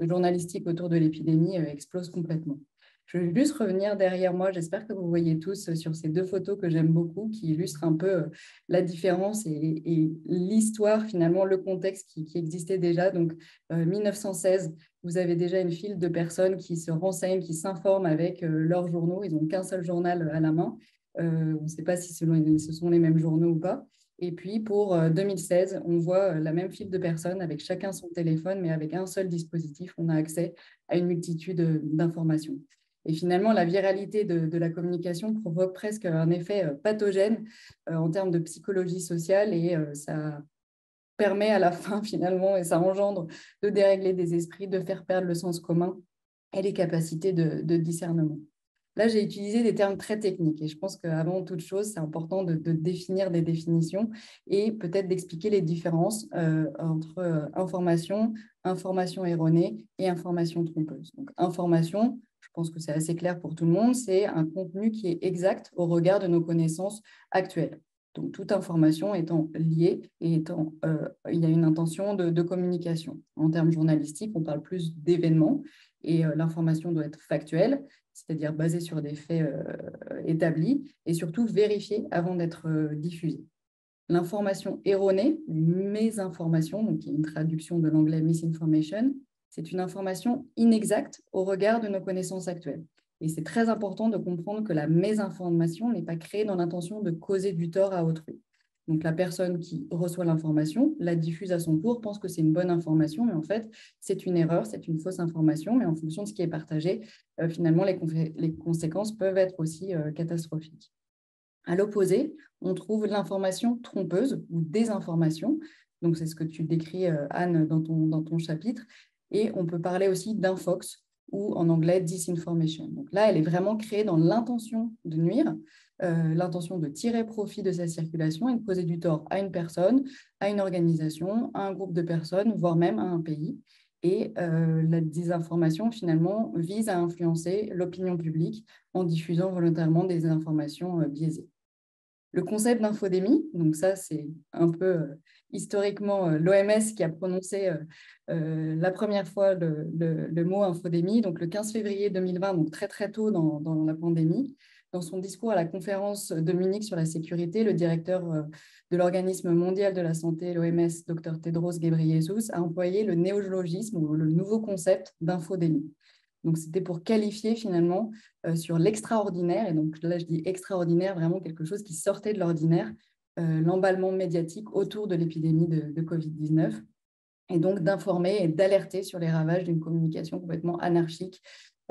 journalistique autour de l'épidémie explose complètement. Je vais juste revenir derrière moi. J'espère que vous voyez tous sur ces deux photos que j'aime beaucoup, qui illustrent un peu la différence et l'histoire, finalement, le contexte qui existait déjà. Donc, 1916, vous avez déjà une file de personnes qui se renseignent, qui s'informent avec leurs journaux. Ils n'ont qu'un seul journal à la main. On ne sait pas si ce sont les mêmes journaux ou pas. Et puis, pour 2016, on voit la même file de personnes avec chacun son téléphone, mais avec un seul dispositif, on a accès à une multitude d'informations. Et finalement, la viralité de la communication provoque presque un effet pathogène en termes de psychologie sociale, et ça permet à la fin, finalement, et ça engendre de dérégler des esprits, de faire perdre le sens commun et les capacités de discernement. Là, j'ai utilisé des termes très techniques, et je pense qu'avant toute chose, c'est important de définir des définitions et peut-être d'expliquer les différences entre information erronée et information trompeuse. Donc, information, je pense que c'est assez clair pour tout le monde, c'est un contenu qui est exact au regard de nos connaissances actuelles. Donc, toute information étant liée et il y a une intention de communication. En termes journalistiques, on parle plus d'événements, et l'information doit être factuelle, c'est-à-dire basée sur des faits établis, et surtout vérifiée avant d'être diffusée. L'information erronée, une mésinformation, donc qui est une traduction de l'anglais misinformation, c'est une information inexacte au regard de nos connaissances actuelles. Et c'est très important de comprendre que la mésinformation n'est pas créée dans l'intention de causer du tort à autrui. Donc, la personne qui reçoit l'information, la diffuse à son tour, pense que c'est une bonne information, mais en fait, c'est une erreur, c'est une fausse information, mais en fonction de ce qui est partagé, finalement, les conséquences peuvent être aussi catastrophiques. À l'opposé, on trouve l'information trompeuse ou désinformation. Donc, c'est ce que tu décris, Anne, dans ton chapitre. Et on peut parler aussi d'infox, ou en anglais disinformation. Donc là, elle est vraiment créée dans l'intention de nuire, l'intention de tirer profit de sa circulation et de causer du tort à une personne, à une organisation, à un groupe de personnes, voire même à un pays. Et la désinformation, finalement, vise à influencer l'opinion publique en diffusant volontairement des informations biaisées. Le concept d'infodémie, donc ça, c'est un peu historiquement l'OMS qui a prononcé la première fois le mot infodémie, donc le 15 février 2020, donc très très tôt dans la pandémie. Dans son discours à la conférence de Munich sur la sécurité, le directeur de l'Organisme mondial de la santé, l'OMS, Dr Tedros Ghebreyesus, a employé le néologisme ou le nouveau concept d'infodémie. Donc, c'était pour qualifier finalement sur l'extraordinaire, et donc là, je dis extraordinaire, vraiment quelque chose qui sortait de l'ordinaire, l'emballement médiatique autour de l'épidémie de Covid-19, et donc d'informer et d'alerter sur les ravages d'une communication complètement anarchique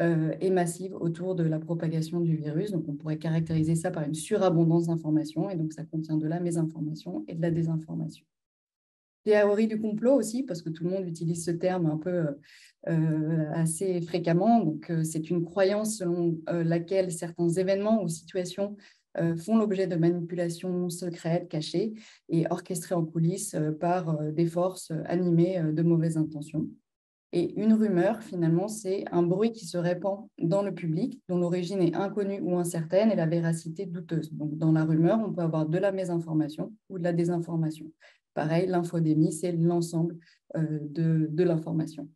et massive autour de la propagation du virus. Donc, on pourrait caractériser ça par une surabondance d'informations, et donc ça contient de la mésinformation et de la désinformation. Théorie du complot aussi, parce que tout le monde utilise ce terme un peu assez fréquemment. Donc, c'est une croyance selon laquelle certains événements ou situations font l'objet de manipulations secrètes, cachées et orchestrées en coulisses par des forces animées de mauvaises intentions. Et une rumeur, finalement, c'est un bruit qui se répand dans le public, dont l'origine est inconnue ou incertaine et la véracité douteuse. Donc, dans la rumeur, on peut avoir de la mésinformation ou de la désinformation. Pareil, l'infodémie, c'est l'ensemble de l'information.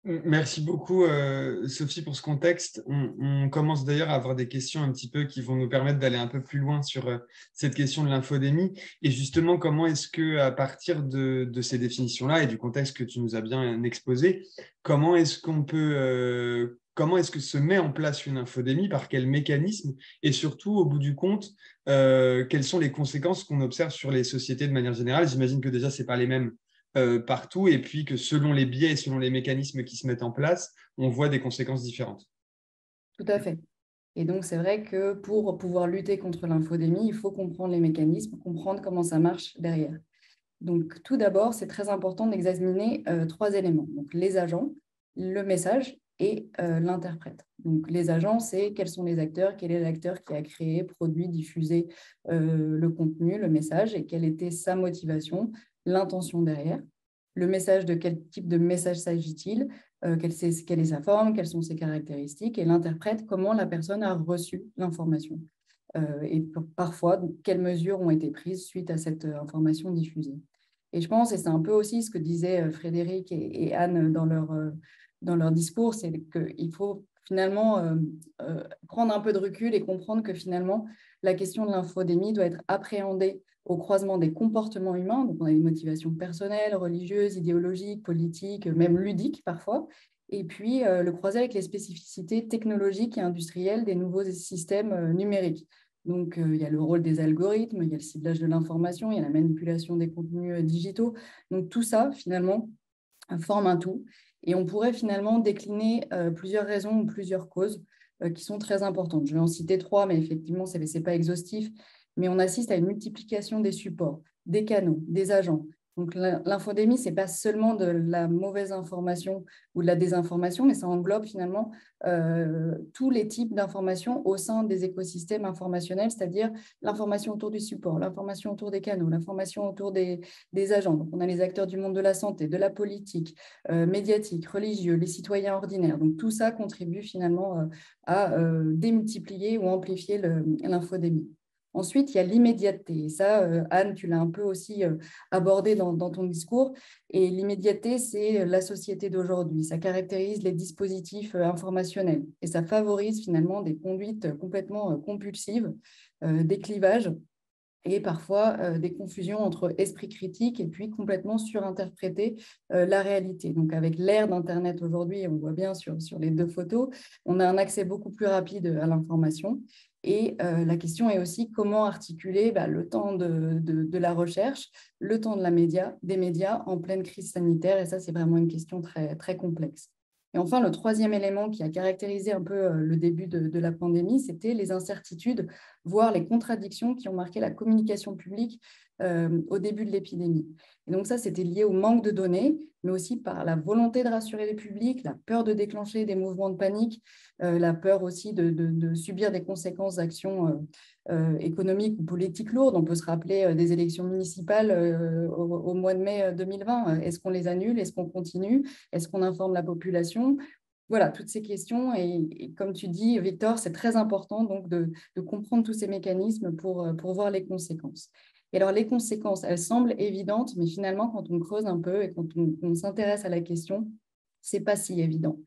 Merci beaucoup, Sophie, pour ce contexte. On commence d'ailleurs à avoir des questions un petit peu qui vont nous permettre d'aller un peu plus loin sur cette question de l'infodémie. Et justement, comment est-ce que, à partir de ces définitions-là et du contexte que tu nous as bien exposé, comment est-ce que se met en place une infodémie, par quel mécanisme, et surtout, au bout du compte, quelles sont les conséquences qu'on observe sur les sociétés de manière générale? J'imagine que déjà, ce n'est pas les mêmes partout, et puis que selon les biais et selon les mécanismes qui se mettent en place, on voit des conséquences différentes. Tout à fait. Et donc, c'est vrai que pour pouvoir lutter contre l'infodémie, il faut comprendre les mécanismes, comprendre comment ça marche derrière. Donc, tout d'abord, c'est très important d'examiner 3 éléments. Donc, les agents, le message et l'interprète. Donc, les agents, c'est quels sont les acteurs, quel est l'acteur qui a créé, produit, diffusé le contenu, le message, et quelle était sa motivation, l'intention derrière. Le message, de quel type de message s'agit-il, quelle est sa forme, quelles sont ses caractéristiques, et l'interprète, comment la personne a reçu l'information. Et parfois, quelles mesures ont été prises suite à cette information diffusée. Et je pense, et c'est un peu aussi ce que disaient Frédéric et Anne dans leur discours, c'est qu'il faut finalement prendre un peu de recul et comprendre que finalement, la question de l'infodémie doit être appréhendée au croisement des comportements humains. Donc, on a des motivations personnelles, religieuses, idéologiques, politiques, même ludiques parfois. Et puis, le croiser avec les spécificités technologiques et industrielles des nouveaux systèmes numériques. Donc, il y a le rôle des algorithmes, il y a le ciblage de l'information, il y a la manipulation des contenus digitaux. Donc, tout ça, finalement, forme un tout. Et on pourrait finalement décliner plusieurs raisons ou plusieurs causes qui sont très importantes. Je vais en citer 3, mais effectivement, ce n'est pas exhaustif. Mais on assiste à une multiplication des supports, des canaux, des agents. Donc, l'infodémie, ce n'est pas seulement de la mauvaise information ou de la désinformation, mais ça englobe finalement tous les types d'informations au sein des écosystèmes informationnels, c'est-à-dire l'information autour du support, l'information autour des canaux, l'information autour des agents. Donc, on a les acteurs du monde de la santé, de la politique, médiatique, religieux, les citoyens ordinaires. Donc, tout ça contribue finalement à démultiplier ou amplifier l'infodémie. Ensuite, il y a l'immédiateté. Et ça, Anne, tu l'as un peu aussi abordé dans ton discours. Et l'immédiateté, c'est la société d'aujourd'hui. Ça caractérise les dispositifs informationnels. Et ça favorise finalement des conduites complètement compulsives, des clivages et parfois des confusions entre esprit critique et puis complètement surinterpréter la réalité. Donc, avec l'ère d'Internet aujourd'hui, on voit bien sur les 2 photos, on a un accès beaucoup plus rapide à l'information. Et la question est aussi comment articuler le temps de la recherche, le temps des médias en pleine crise sanitaire. Et ça, c'est vraiment une question très, très complexe. Et enfin, le 3e élément qui a caractérisé un peu le début de la pandémie, c'était les incertitudes, voire les contradictions qui ont marqué la communication publique au début de l'épidémie. Et donc ça, c'était lié au manque de données, mais aussi par la volonté de rassurer les publics, la peur de déclencher des mouvements de panique, la peur aussi de subir des conséquences d'actions économiques ou politiques lourdes. On peut se rappeler des élections municipales au mois de mai 2020. Est-ce qu'on les annule? Est-ce qu'on continue? Est-ce qu'on informe la population? Voilà, toutes ces questions. Et comme tu dis, Victor, c'est très important donc de comprendre tous ces mécanismes pour voir les conséquences. Et alors, les conséquences, elles semblent évidentes, mais finalement, quand on creuse un peu et quand on s'intéresse à la question, ce n'est pas si évident.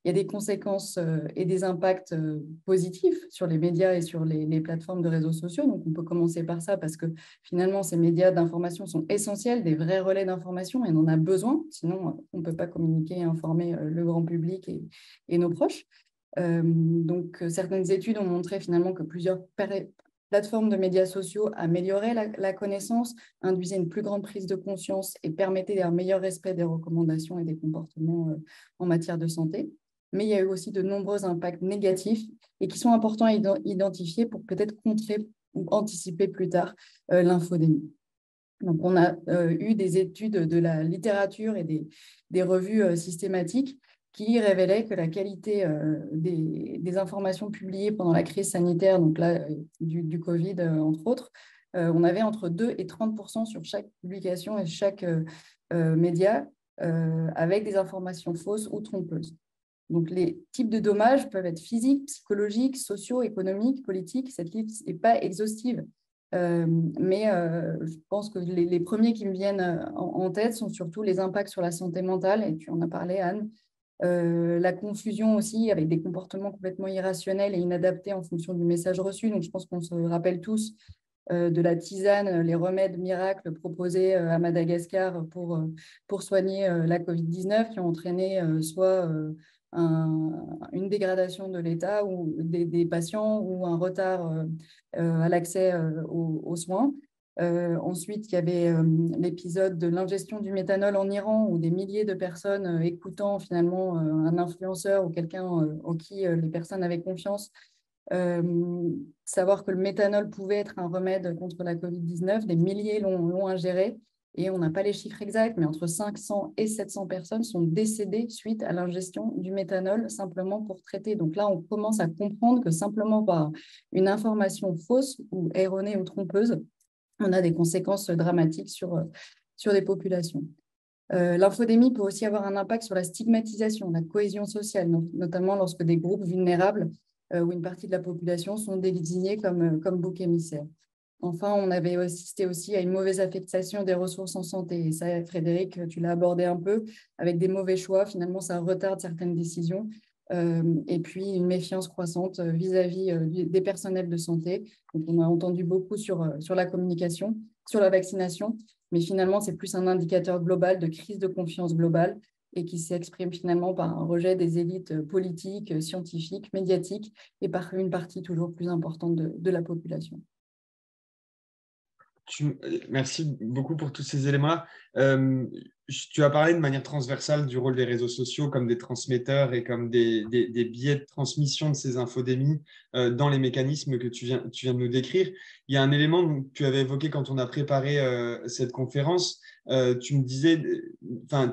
Il y a des conséquences et des impacts positifs sur les médias et sur les plateformes de réseaux sociaux. Donc, on peut commencer par ça parce que finalement, ces médias d'information sont essentiels, des vrais relais d'information, et on en a besoin. Sinon, on ne peut pas communiquer et informer le grand public et nos proches. Donc, certaines études ont montré finalement que plusieurs plateformes de médias sociaux amélioraient la connaissance, induisaient une plus grande prise de conscience et permettaient un meilleur respect des recommandations et des comportements en matière de santé. Mais il y a eu aussi de nombreux impacts négatifs et qui sont importants à identifier pour peut-être contrer ou anticiper plus tard l'infodémie. Donc, on a eu des études de la littérature et des revues systématiques qui révélaient que la qualité des informations publiées pendant la crise sanitaire, donc là, du Covid, entre autres, on avait entre 2 et 30% sur chaque publication et chaque média avec des informations fausses ou trompeuses. Donc, les types de dommages peuvent être physiques, psychologiques, sociaux, économiques, politiques. Cette liste n'est pas exhaustive. Mais je pense que les premiers qui me viennent en tête sont surtout les impacts sur la santé mentale, et tu en as parlé, Anne. La confusion aussi, avec des comportements complètement irrationnels et inadaptés en fonction du message reçu. Donc, je pense qu'on se rappelle tous de la tisane, les remèdes miracles proposés à Madagascar pour soigner la Covid-19, qui ont entraîné soit une dégradation de l'état ou des patients ou un retard à l'accès aux soins. Ensuite, il y avait l'épisode de l'ingestion du méthanol en Iran, où des milliers de personnes écoutant finalement un influenceur ou quelqu'un en qui les personnes avaient confiance, savoir que le méthanol pouvait être un remède contre la Covid-19, des milliers l'ont ingéré, et on n'a pas les chiffres exacts, mais entre 500 et 700 personnes sont décédées suite à l'ingestion du méthanol simplement pour traiter. Donc là, on commence à comprendre que simplement par une information fausse ou erronée ou trompeuse, on a des conséquences dramatiques sur les populations. L'infodémie peut aussi avoir un impact sur la stigmatisation, la cohésion sociale, notamment lorsque des groupes vulnérables ou une partie de la population sont désignés comme boucs émissaires. Enfin, on avait assisté aussi à une mauvaise affectation des ressources en santé. Et ça, Frédéric, tu l'as abordé un peu, avec des mauvais choix. Finalement, ça retarde certaines décisions. Et puis, une méfiance croissante vis-à-vis des personnels de santé. Donc, on a entendu beaucoup sur la communication, sur la vaccination, mais finalement, c'est plus un indicateur global de crise de confiance globale et qui s'exprime finalement par un rejet des élites politiques, scientifiques, médiatiques et par une partie toujours plus importante de la population. Merci beaucoup pour tous ces éléments-là. Tu as parlé de manière transversale du rôle des réseaux sociaux comme des transmetteurs et comme des biais de transmission de ces infodémies dans les mécanismes que tu viens de nous décrire. Il y a un élément que tu avais évoqué quand on a préparé cette conférence. Tu me disais,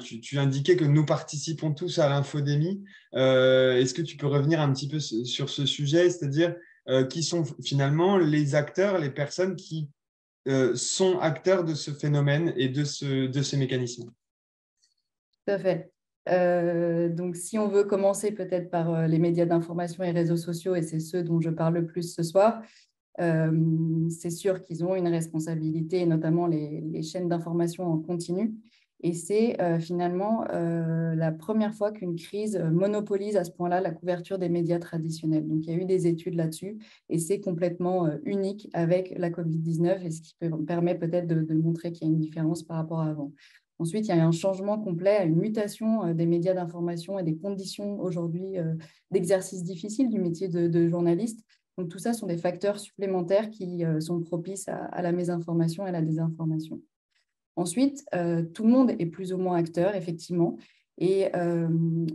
tu indiquais que nous participons tous à l'infodémie. Est-ce que tu peux revenir un petit peu sur ce sujet, c'est-à-dire qui sont finalement les acteurs, les personnes qui sont acteurs de ce phénomène et de ces mécanismes? Tout à fait. Donc, si on veut commencer peut-être par les médias d'information et réseaux sociaux, et c'est ceux dont je parle le plus ce soir, c'est sûr qu'ils ont une responsabilité, notamment les chaînes d'information en continu. Et c'est finalement la première fois qu'une crise monopolise à ce point-là la couverture des médias traditionnels. Donc, il y a eu des études là-dessus et c'est complètement unique avec la Covid-19 et ce qui permet peut-être de montrer qu'il y a une différence par rapport à avant. Ensuite, il y a un changement complet, une mutation des médias d'information et des conditions aujourd'hui d'exercice difficile du métier de journaliste. Donc, tout ça sont des facteurs supplémentaires qui sont propices à la mésinformation et à la désinformation. Ensuite, tout le monde est plus ou moins acteur, effectivement. Et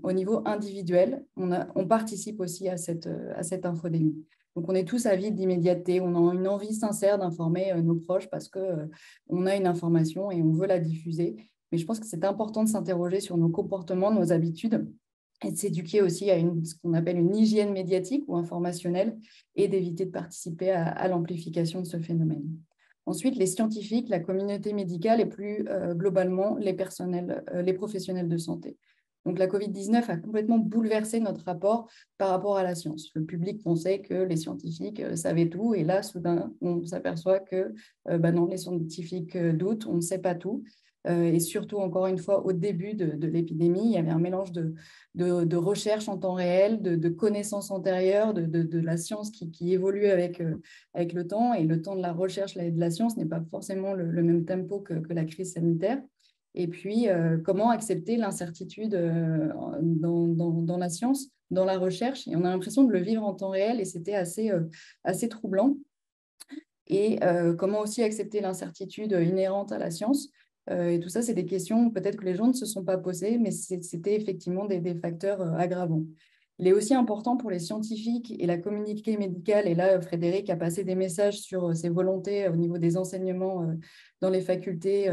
au niveau individuel, on participe aussi à cette infodémie. Donc, on est tous avides d'immédiateté, on a une envie sincère d'informer nos proches parce qu'on a une information et on veut la diffuser. Mais je pense que c'est important de s'interroger sur nos comportements, nos habitudes et de s'éduquer aussi à ce qu'on appelle une hygiène médiatique ou informationnelle et d'éviter de participer à l'amplification de ce phénomène. Ensuite, les scientifiques, la communauté médicale et plus globalement les professionnels de santé. Donc, la Covid-19 a complètement bouleversé notre rapport par rapport à la science. Le public pensait que les scientifiques savaient tout et là, soudain, on s'aperçoit que non, les scientifiques doutent, on ne sait pas tout. Et surtout, encore une fois, au début de l'épidémie, il y avait un mélange de recherche en temps réel, de connaissances antérieures, de la science qui évolue avec le temps. Et le temps de la recherche et de la science n'est pas forcément le même tempo que la crise sanitaire. Et puis, comment accepter l'incertitude dans la science, dans la recherche. Et on a l'impression de le vivre en temps réel et c'était assez troublant. Et comment aussi accepter l'incertitude inhérente à la science. Et tout ça, c'est des questions peut-être que les gens ne se sont pas posées, mais c'était effectivement des facteurs aggravants. Il est aussi important pour les scientifiques et la communauté médicale, et là, Frédéric a passé des messages sur ses volontés au niveau des enseignements dans les facultés,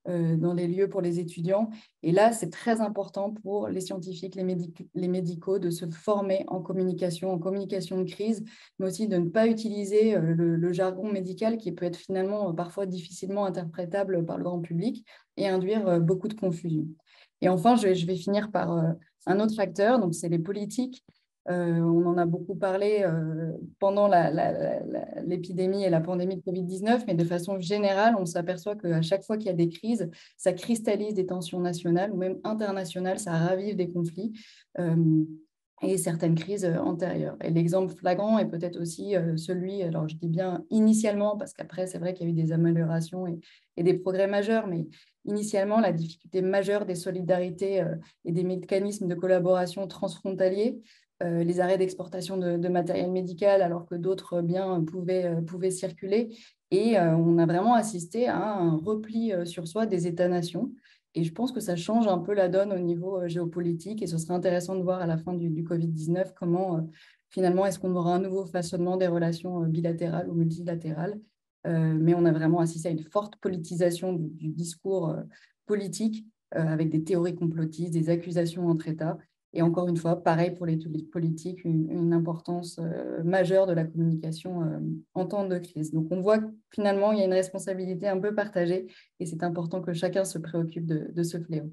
dans les lieux pour les étudiants. Et là, c'est très important pour les scientifiques, les médicaux, de se former en communication de crise, mais aussi de ne pas utiliser le jargon médical qui peut être finalement parfois difficilement interprétable par le grand public et induire beaucoup de confusion. Et enfin, je vais finir par un autre facteur, donc c'est les politiques. On en a beaucoup parlé pendant l'épidémie et la pandémie de Covid-19, mais de façon générale, on s'aperçoit qu'à chaque fois qu'il y a des crises, ça cristallise des tensions nationales ou même internationales, ça ravive des conflits et certaines crises antérieures. Et l'exemple flagrant est peut-être aussi celui, alors je dis bien initialement, parce qu'après, c'est vrai qu'il y a eu des améliorations et des progrès majeurs, mais initialement, la difficulté majeure des solidarités et des mécanismes de collaboration transfrontaliers, les arrêts d'exportation de matériel médical alors que d'autres biens pouvaient circuler. Et on a vraiment assisté à un repli sur soi des États-nations. Et je pense que ça change un peu la donne au niveau géopolitique. Et ce serait intéressant de voir à la fin du Covid-19 comment finalement est-ce qu'on aura un nouveau façonnement des relations bilatérales ou multilatérales. Mais on a vraiment assisté à une forte politisation du discours politique avec des théories complotistes, des accusations entre États. Et encore une fois, pareil pour les politiques, une importance majeure de la communication en temps de crise. Donc, on voit que finalement, il y a une responsabilité un peu partagée et c'est important que chacun se préoccupe de ce fléau.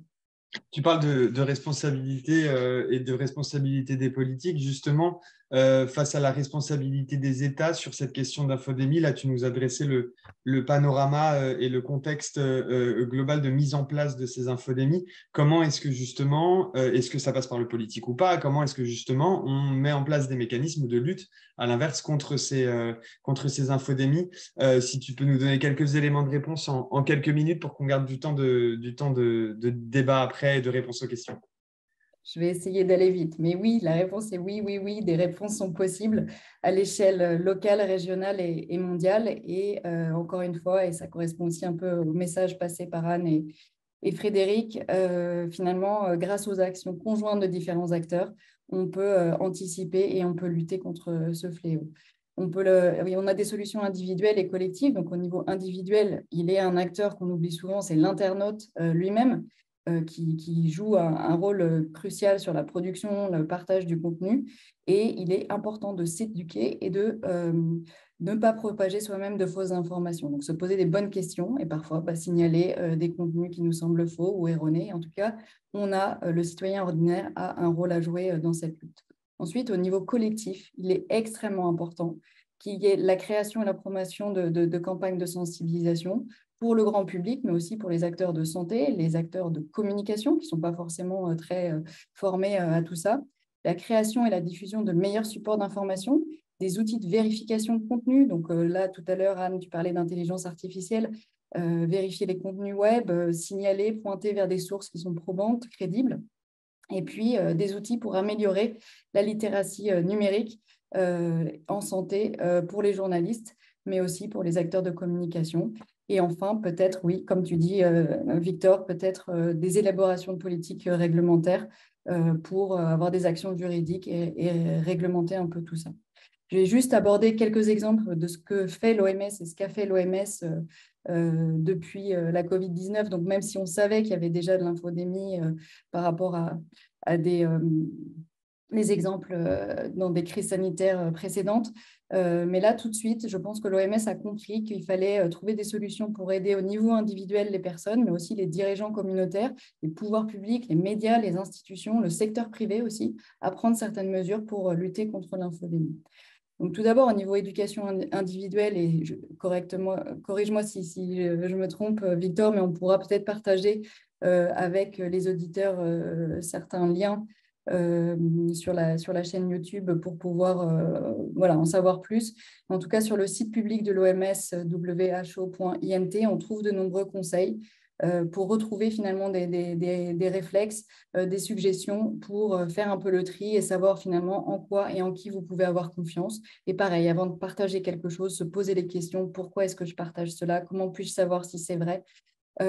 Tu parles de responsabilité et de responsabilité des politiques. Justement, face à la responsabilité des États sur cette question d'infodémie, là, tu nous as dressé le panorama et le contexte global de mise en place de ces infodémies. Comment est-ce que justement, est-ce que ça passe par le politique ou pas? Comment est-ce que justement on met en place des mécanismes de lutte à l'inverse contre ces infodémies? Si tu peux nous donner quelques éléments de réponse en quelques minutes pour qu'on garde du temps de débat après et de réponse aux questions. Je vais essayer d'aller vite. Mais oui, la réponse est oui, oui, oui. Des réponses sont possibles à l'échelle locale, régionale et mondiale. Et encore une fois, et ça correspond aussi un peu au message passé par Anne et Frédéric, finalement, grâce aux actions conjointes de différents acteurs, on peut anticiper et on peut lutter contre ce fléau. On a des solutions individuelles et collectives. Donc, au niveau individuel, il est un acteur qu'on oublie souvent, c'est l'internaute lui-même. Qui joue un rôle crucial sur la production, le partage du contenu. Et il est important de s'éduquer et de ne pas propager soi-même de fausses informations. Donc, se poser des bonnes questions et parfois signaler des contenus qui nous semblent faux ou erronés. En tout cas, le citoyen ordinaire a un rôle à jouer dans cette lutte. Ensuite, au niveau collectif, il est extrêmement important qu'il y ait la création et la promotion de campagnes de sensibilisation pour le grand public, mais aussi pour les acteurs de santé, les acteurs de communication qui ne sont pas forcément très formés à tout ça, la création et la diffusion de meilleurs supports d'information, des outils de vérification de contenu. Donc là, tout à l'heure, Anne, tu parlais d'intelligence artificielle, vérifier les contenus web, signaler, pointer vers des sources qui sont probantes, crédibles, et puis des outils pour améliorer la littératie numérique en santé pour les journalistes, mais aussi pour les acteurs de communication. Et enfin, peut-être, oui, comme tu dis, Victor, peut-être des élaborations de politiques réglementaires pour avoir des actions juridiques et réglementer un peu tout ça. Je vais juste aborder quelques exemples de ce que fait l'OMS et ce qu'a fait l'OMS depuis la Covid-19. Donc, même si on savait qu'il y avait déjà de l'infodémie par rapport à les exemples dans des crises sanitaires précédentes. Mais là, tout de suite, je pense que l'OMS a compris qu'il fallait trouver des solutions pour aider au niveau individuel les personnes, mais aussi les dirigeants communautaires, les pouvoirs publics, les médias, les institutions, le secteur privé aussi, à prendre certaines mesures pour lutter contre l'infodémie. Donc, tout d'abord, au niveau éducation individuelle, et corrige-moi si je me trompe, Victor, mais on pourra peut-être partager avec les auditeurs certains liens sur la chaîne YouTube pour pouvoir en savoir plus. En tout cas, sur le site public de l'OMS, who.int, on trouve de nombreux conseils pour retrouver finalement des réflexes, des suggestions pour faire un peu le tri et savoir finalement en quoi et en qui vous pouvez avoir confiance. Et pareil, avant de partager quelque chose, se poser les questions, pourquoi est-ce que je partage cela? Comment puis-je savoir si c'est vrai?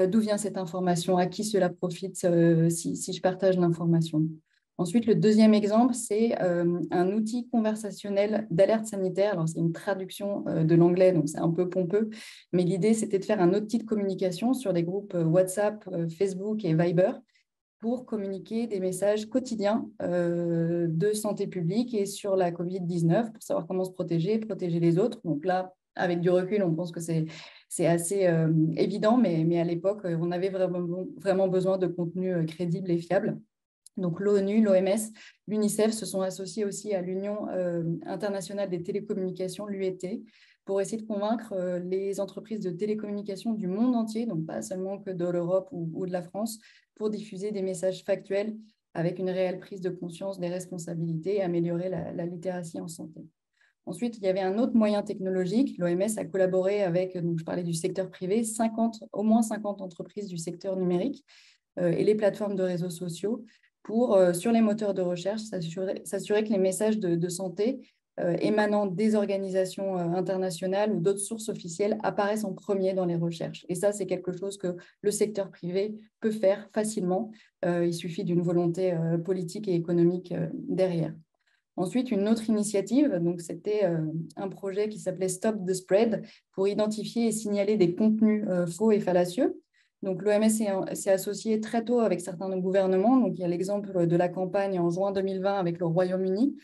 D'où vient cette information? À qui cela profite si je partage l'information? Ensuite, le deuxième exemple, c'est un outil conversationnel d'alerte sanitaire. Alors, c'est une traduction de l'anglais, donc c'est un peu pompeux, mais l'idée, c'était de faire un outil de communication sur des groupes WhatsApp, Facebook et Viber pour communiquer des messages quotidiens de santé publique et sur la Covid-19 pour savoir comment se protéger les autres. Donc là, avec du recul, on pense que c'est assez évident, mais à l'époque, on avait vraiment besoin de contenu crédible et fiable. Donc l'ONU, l'OMS, l'UNICEF se sont associés aussi à l'Union internationale des télécommunications, l'UET, pour essayer de convaincre les entreprises de télécommunications du monde entier, donc pas seulement que de l'Europe ou de la France, pour diffuser des messages factuels avec une réelle prise de conscience des responsabilités et améliorer la littératie en santé. Ensuite, il y avait un autre moyen technologique. L'OMS a collaboré avec, donc je parlais du secteur privé, au moins 50 entreprises du secteur numérique et les plateformes de réseaux sociaux pour, sur les moteurs de recherche, s'assurer que les messages de santé émanant des organisations internationales ou d'autres sources officielles apparaissent en premier dans les recherches. Et ça, c'est quelque chose que le secteur privé peut faire facilement. Il suffit d'une volonté politique et économique derrière. Ensuite, une autre initiative, donc c'était un projet qui s'appelait Stop the Spread pour identifier et signaler des contenus faux et fallacieux. Donc, l'OMS s'est associé très tôt avec certains gouvernements. Donc, il y a l'exemple de la campagne en juin 2020 avec le Royaume-Uni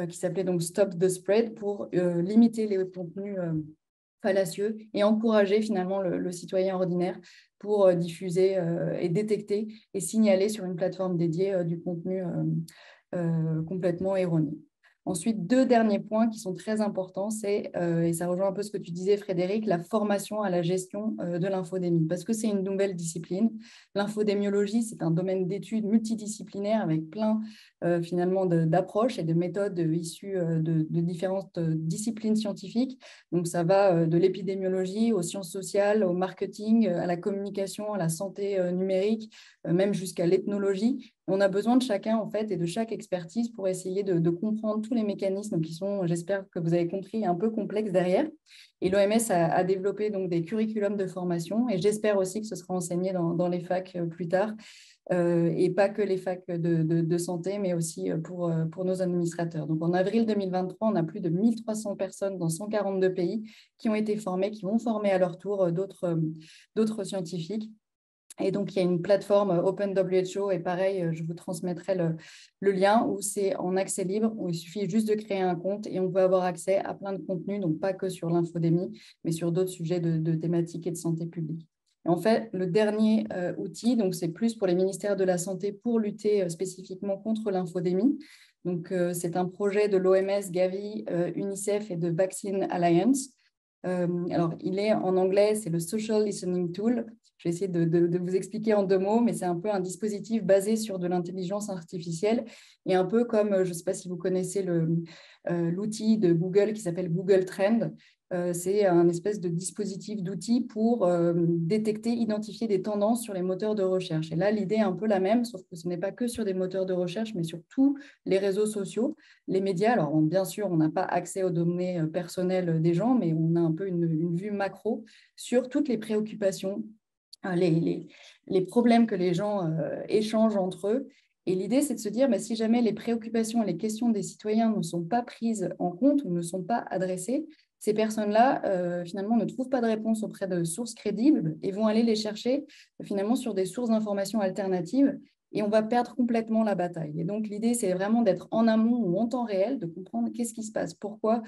qui s'appelait donc Stop the Spread pour limiter les contenus fallacieux et encourager finalement le citoyen ordinaire pour diffuser et détecter et signaler sur une plateforme dédiée du contenu complètement erroné. Ensuite, deux derniers points qui sont très importants, c'est, et ça rejoint un peu ce que tu disais Frédéric, la formation à la gestion de l'infodémie, parce que c'est une nouvelle discipline. L'infodémiologie, c'est un domaine d'études multidisciplinaire avec plein finalement d'approches et de méthodes issues de différentes disciplines scientifiques. Donc ça va de l'épidémiologie aux sciences sociales, au marketing, à la communication, à la santé numérique, même jusqu'à l'ethnologie. On a besoin de chacun, en fait, et de chaque expertise pour essayer de comprendre tous les mécanismes qui sont, j'espère que vous avez compris, un peu complexes derrière. Et l'OMS a développé donc des curriculums de formation et j'espère aussi que ce sera enseigné dans les facs plus tard et pas que les facs de santé, mais aussi pour nos administrateurs. Donc, en avril 2023, on a plus de 1300 personnes dans 142 pays qui ont été formées, qui vont former à leur tour d'autres scientifiques. Et donc, il y a une plateforme OpenWHO et pareil, je vous transmettrai le lien où c'est en accès libre, où il suffit juste de créer un compte et on peut avoir accès à plein de contenus, donc pas que sur l'infodémie, mais sur d'autres sujets de thématiques et de santé publique. Et en fait, le dernier outil, donc c'est plus pour les ministères de la Santé pour lutter spécifiquement contre l'infodémie. Donc, c'est un projet de l'OMS, Gavi, UNICEF et de Vaccine Alliance. Alors, il est en anglais, c'est le Social Listening Tool. Je vais essayer de vous expliquer en 2 mots, mais c'est un peu un dispositif basé sur de l'intelligence artificielle et un peu comme, je ne sais pas si vous connaissez l'outil de Google qui s'appelle Google Trend, c'est un espèce de dispositif d'outils pour détecter, identifier des tendances sur les moteurs de recherche. Et là, l'idée est un peu la même, sauf que ce n'est pas que sur des moteurs de recherche, mais sur tous les réseaux sociaux, les médias. Alors, bien sûr, on n'a pas accès aux données personnelles des gens, mais on a un peu une vue macro sur toutes les préoccupations, les problèmes que les gens échangent entre eux. Et l'idée, c'est de se dire, si jamais les préoccupations et les questions des citoyens ne sont pas prises en compte ou ne sont pas adressées, ces personnes-là, finalement, ne trouvent pas de réponse auprès de sources crédibles et vont aller les chercher, finalement, sur des sources d'informations alternatives. Et on va perdre complètement la bataille. Et donc, l'idée, c'est vraiment d'être en amont ou en temps réel, de comprendre qu'est-ce qui se passe, pourquoi,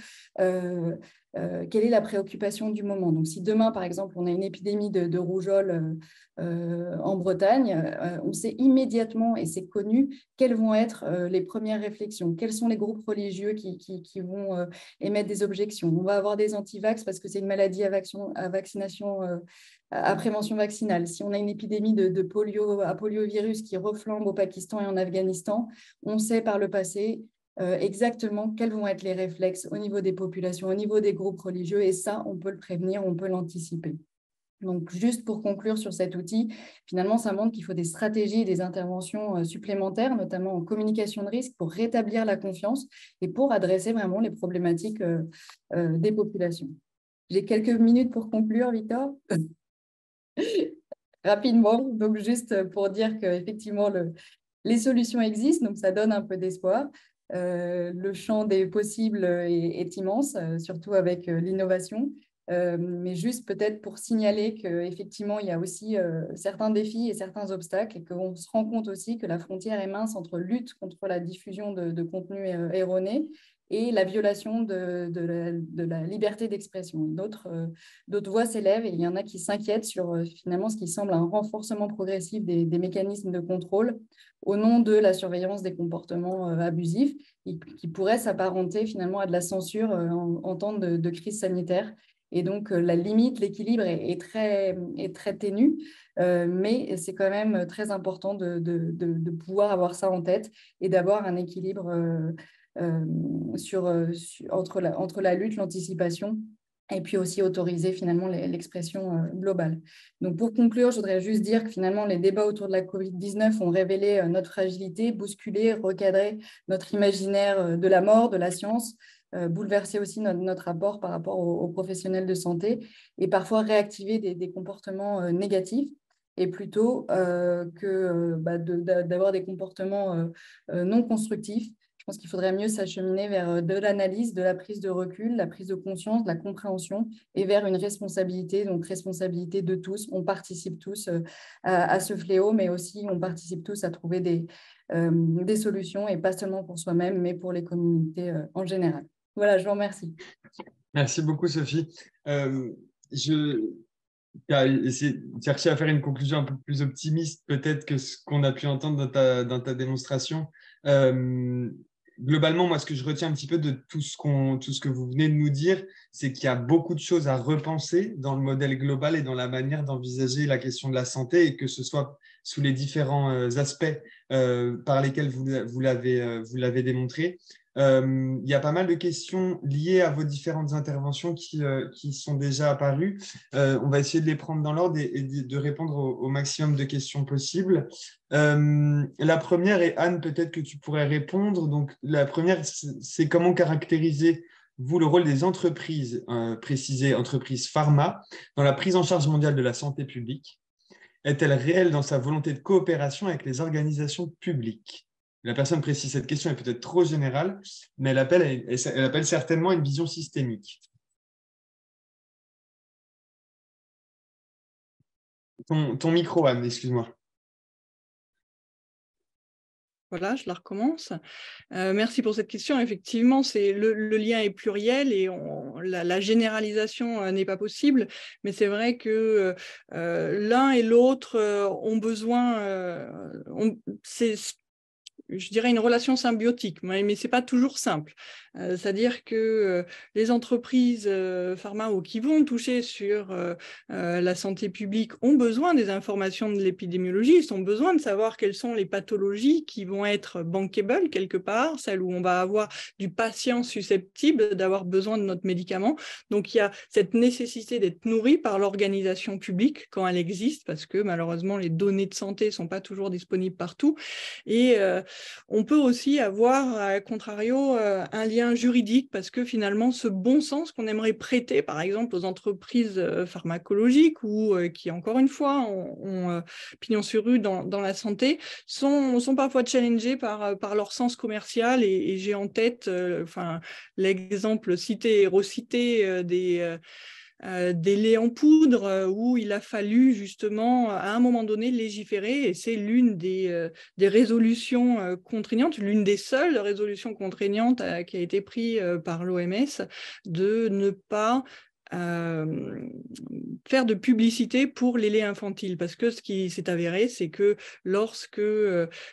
quelle est la préoccupation du moment. Donc, si demain, par exemple, on a une épidémie de rougeole en Bretagne, on sait immédiatement, et c'est connu, quelles vont être les premières réflexions, quels sont les groupes religieux qui vont émettre des objections. On va avoir des antivax parce que c'est une maladie à vaccination, à prévention vaccinale. Si on a une épidémie de poliovirus qui reflambe au Pakistan et en Afghanistan, on sait par le passé exactement quels vont être les réflexes au niveau des populations, au niveau des groupes religieux, et ça, on peut le prévenir, on peut l'anticiper. Donc, juste pour conclure sur cet outil, finalement, ça montre qu'il faut des stratégies et des interventions supplémentaires, notamment en communication de risque, pour rétablir la confiance et pour adresser vraiment les problématiques des populations. J'ai quelques minutes pour conclure, Victor. Rapidement, donc juste pour dire qu'effectivement, les solutions existent, donc ça donne un peu d'espoir. Le champ des possibles est immense, surtout avec l'innovation. Mais juste peut-être pour signaler qu'effectivement, il y a aussi certains défis et certains obstacles et qu'on se rend compte aussi que la frontière est mince entre lutte contre la diffusion de contenus erronés et la violation de la liberté d'expression. D'autres voix s'élèvent et il y en a qui s'inquiètent sur finalement ce qui semble un renforcement progressif des mécanismes de contrôle au nom de la surveillance des comportements abusifs qui pourrait s'apparenter finalement à de la censure en temps de crise sanitaire. Et donc, la limite, l'équilibre est très ténu, mais c'est quand même très important de pouvoir avoir ça en tête et d'avoir un équilibre entre la lutte, l'anticipation et puis aussi autoriser finalement l'expression globale. Donc, pour conclure, je voudrais juste dire que finalement, les débats autour de la Covid-19 ont révélé notre fragilité, bousculé, recadré notre imaginaire de la mort, de la science, bouleverser aussi notre rapport par rapport aux professionnels de santé et parfois réactiver des comportements négatifs et plutôt d'avoir des comportements non constructifs. Je pense qu'il faudrait mieux s'acheminer vers de l'analyse, de la prise de recul, la prise de conscience, de la compréhension et vers une responsabilité, donc responsabilité de tous. On participe tous à ce fléau, mais aussi on participe tous à trouver des solutions et pas seulement pour soi-même, mais pour les communautés en général. Voilà, je vous remercie. Merci beaucoup, Sophie. Tu as cherché à faire une conclusion un peu plus optimiste peut-être que ce qu'on a pu entendre dans ta démonstration. Globalement, moi, ce que je retiens un petit peu de tout ce que vous venez de nous dire, c'est qu'il y a beaucoup de choses à repenser dans le modèle global et dans la manière d'envisager la question de la santé, et que ce soit sous les différents aspects par lesquels vous l'avez démontré. Il y a pas mal de questions liées à vos différentes interventions qui sont déjà apparues. On va essayer de les prendre dans l'ordre et de répondre au maximum de questions possibles. La première, et Anne, peut-être que tu pourrais répondre. Donc, la première, c'est comment caractérisez-vous le rôle des entreprises, précisées entreprises pharma, dans la prise en charge mondiale de la santé publique? Est-elle réelle dans sa volonté de coopération avec les organisations publiques? La personne précise, cette question est peut-être trop générale, mais elle appelle certainement une vision systémique. Ton micro, Anne, excuse-moi. Voilà, je la recommence. Merci pour cette question. Effectivement, le lien est pluriel et la généralisation n'est pas possible, mais c'est vrai que l'un et l'autre ont besoin, je dirais, une relation symbiotique, mais ce n'est pas toujours simple. C'est-à-dire que les entreprises pharma ou qui vont toucher sur la santé publique ont besoin des informations de l'épidémiologie, ils ont besoin de savoir quelles sont les pathologies qui vont être bankable quelque part, celles où on va avoir du patient susceptible d'avoir besoin de notre médicament. Donc, il y a cette nécessité d'être nourri par l'organisation publique quand elle existe, parce que malheureusement, les données de santé ne sont pas toujours disponibles partout. Et on peut aussi avoir, à contrario, un lien juridique, parce que finalement, ce bon sens qu'on aimerait prêter, par exemple, aux entreprises pharmacologiques ou qui, encore une fois, ont pignon sur rue dans la santé, sont parfois challengés par leur sens commercial. Et j'ai en tête l'exemple cité et recité des laits en poudre où il a fallu justement à un moment donné légiférer, et c'est l'une des résolutions contraignantes, l'une des seules résolutions contraignantes qui a été prise par l'OMS, de ne pas faire de publicité pour les laits infantiles, parce que ce qui s'est avéré, c'est que lorsque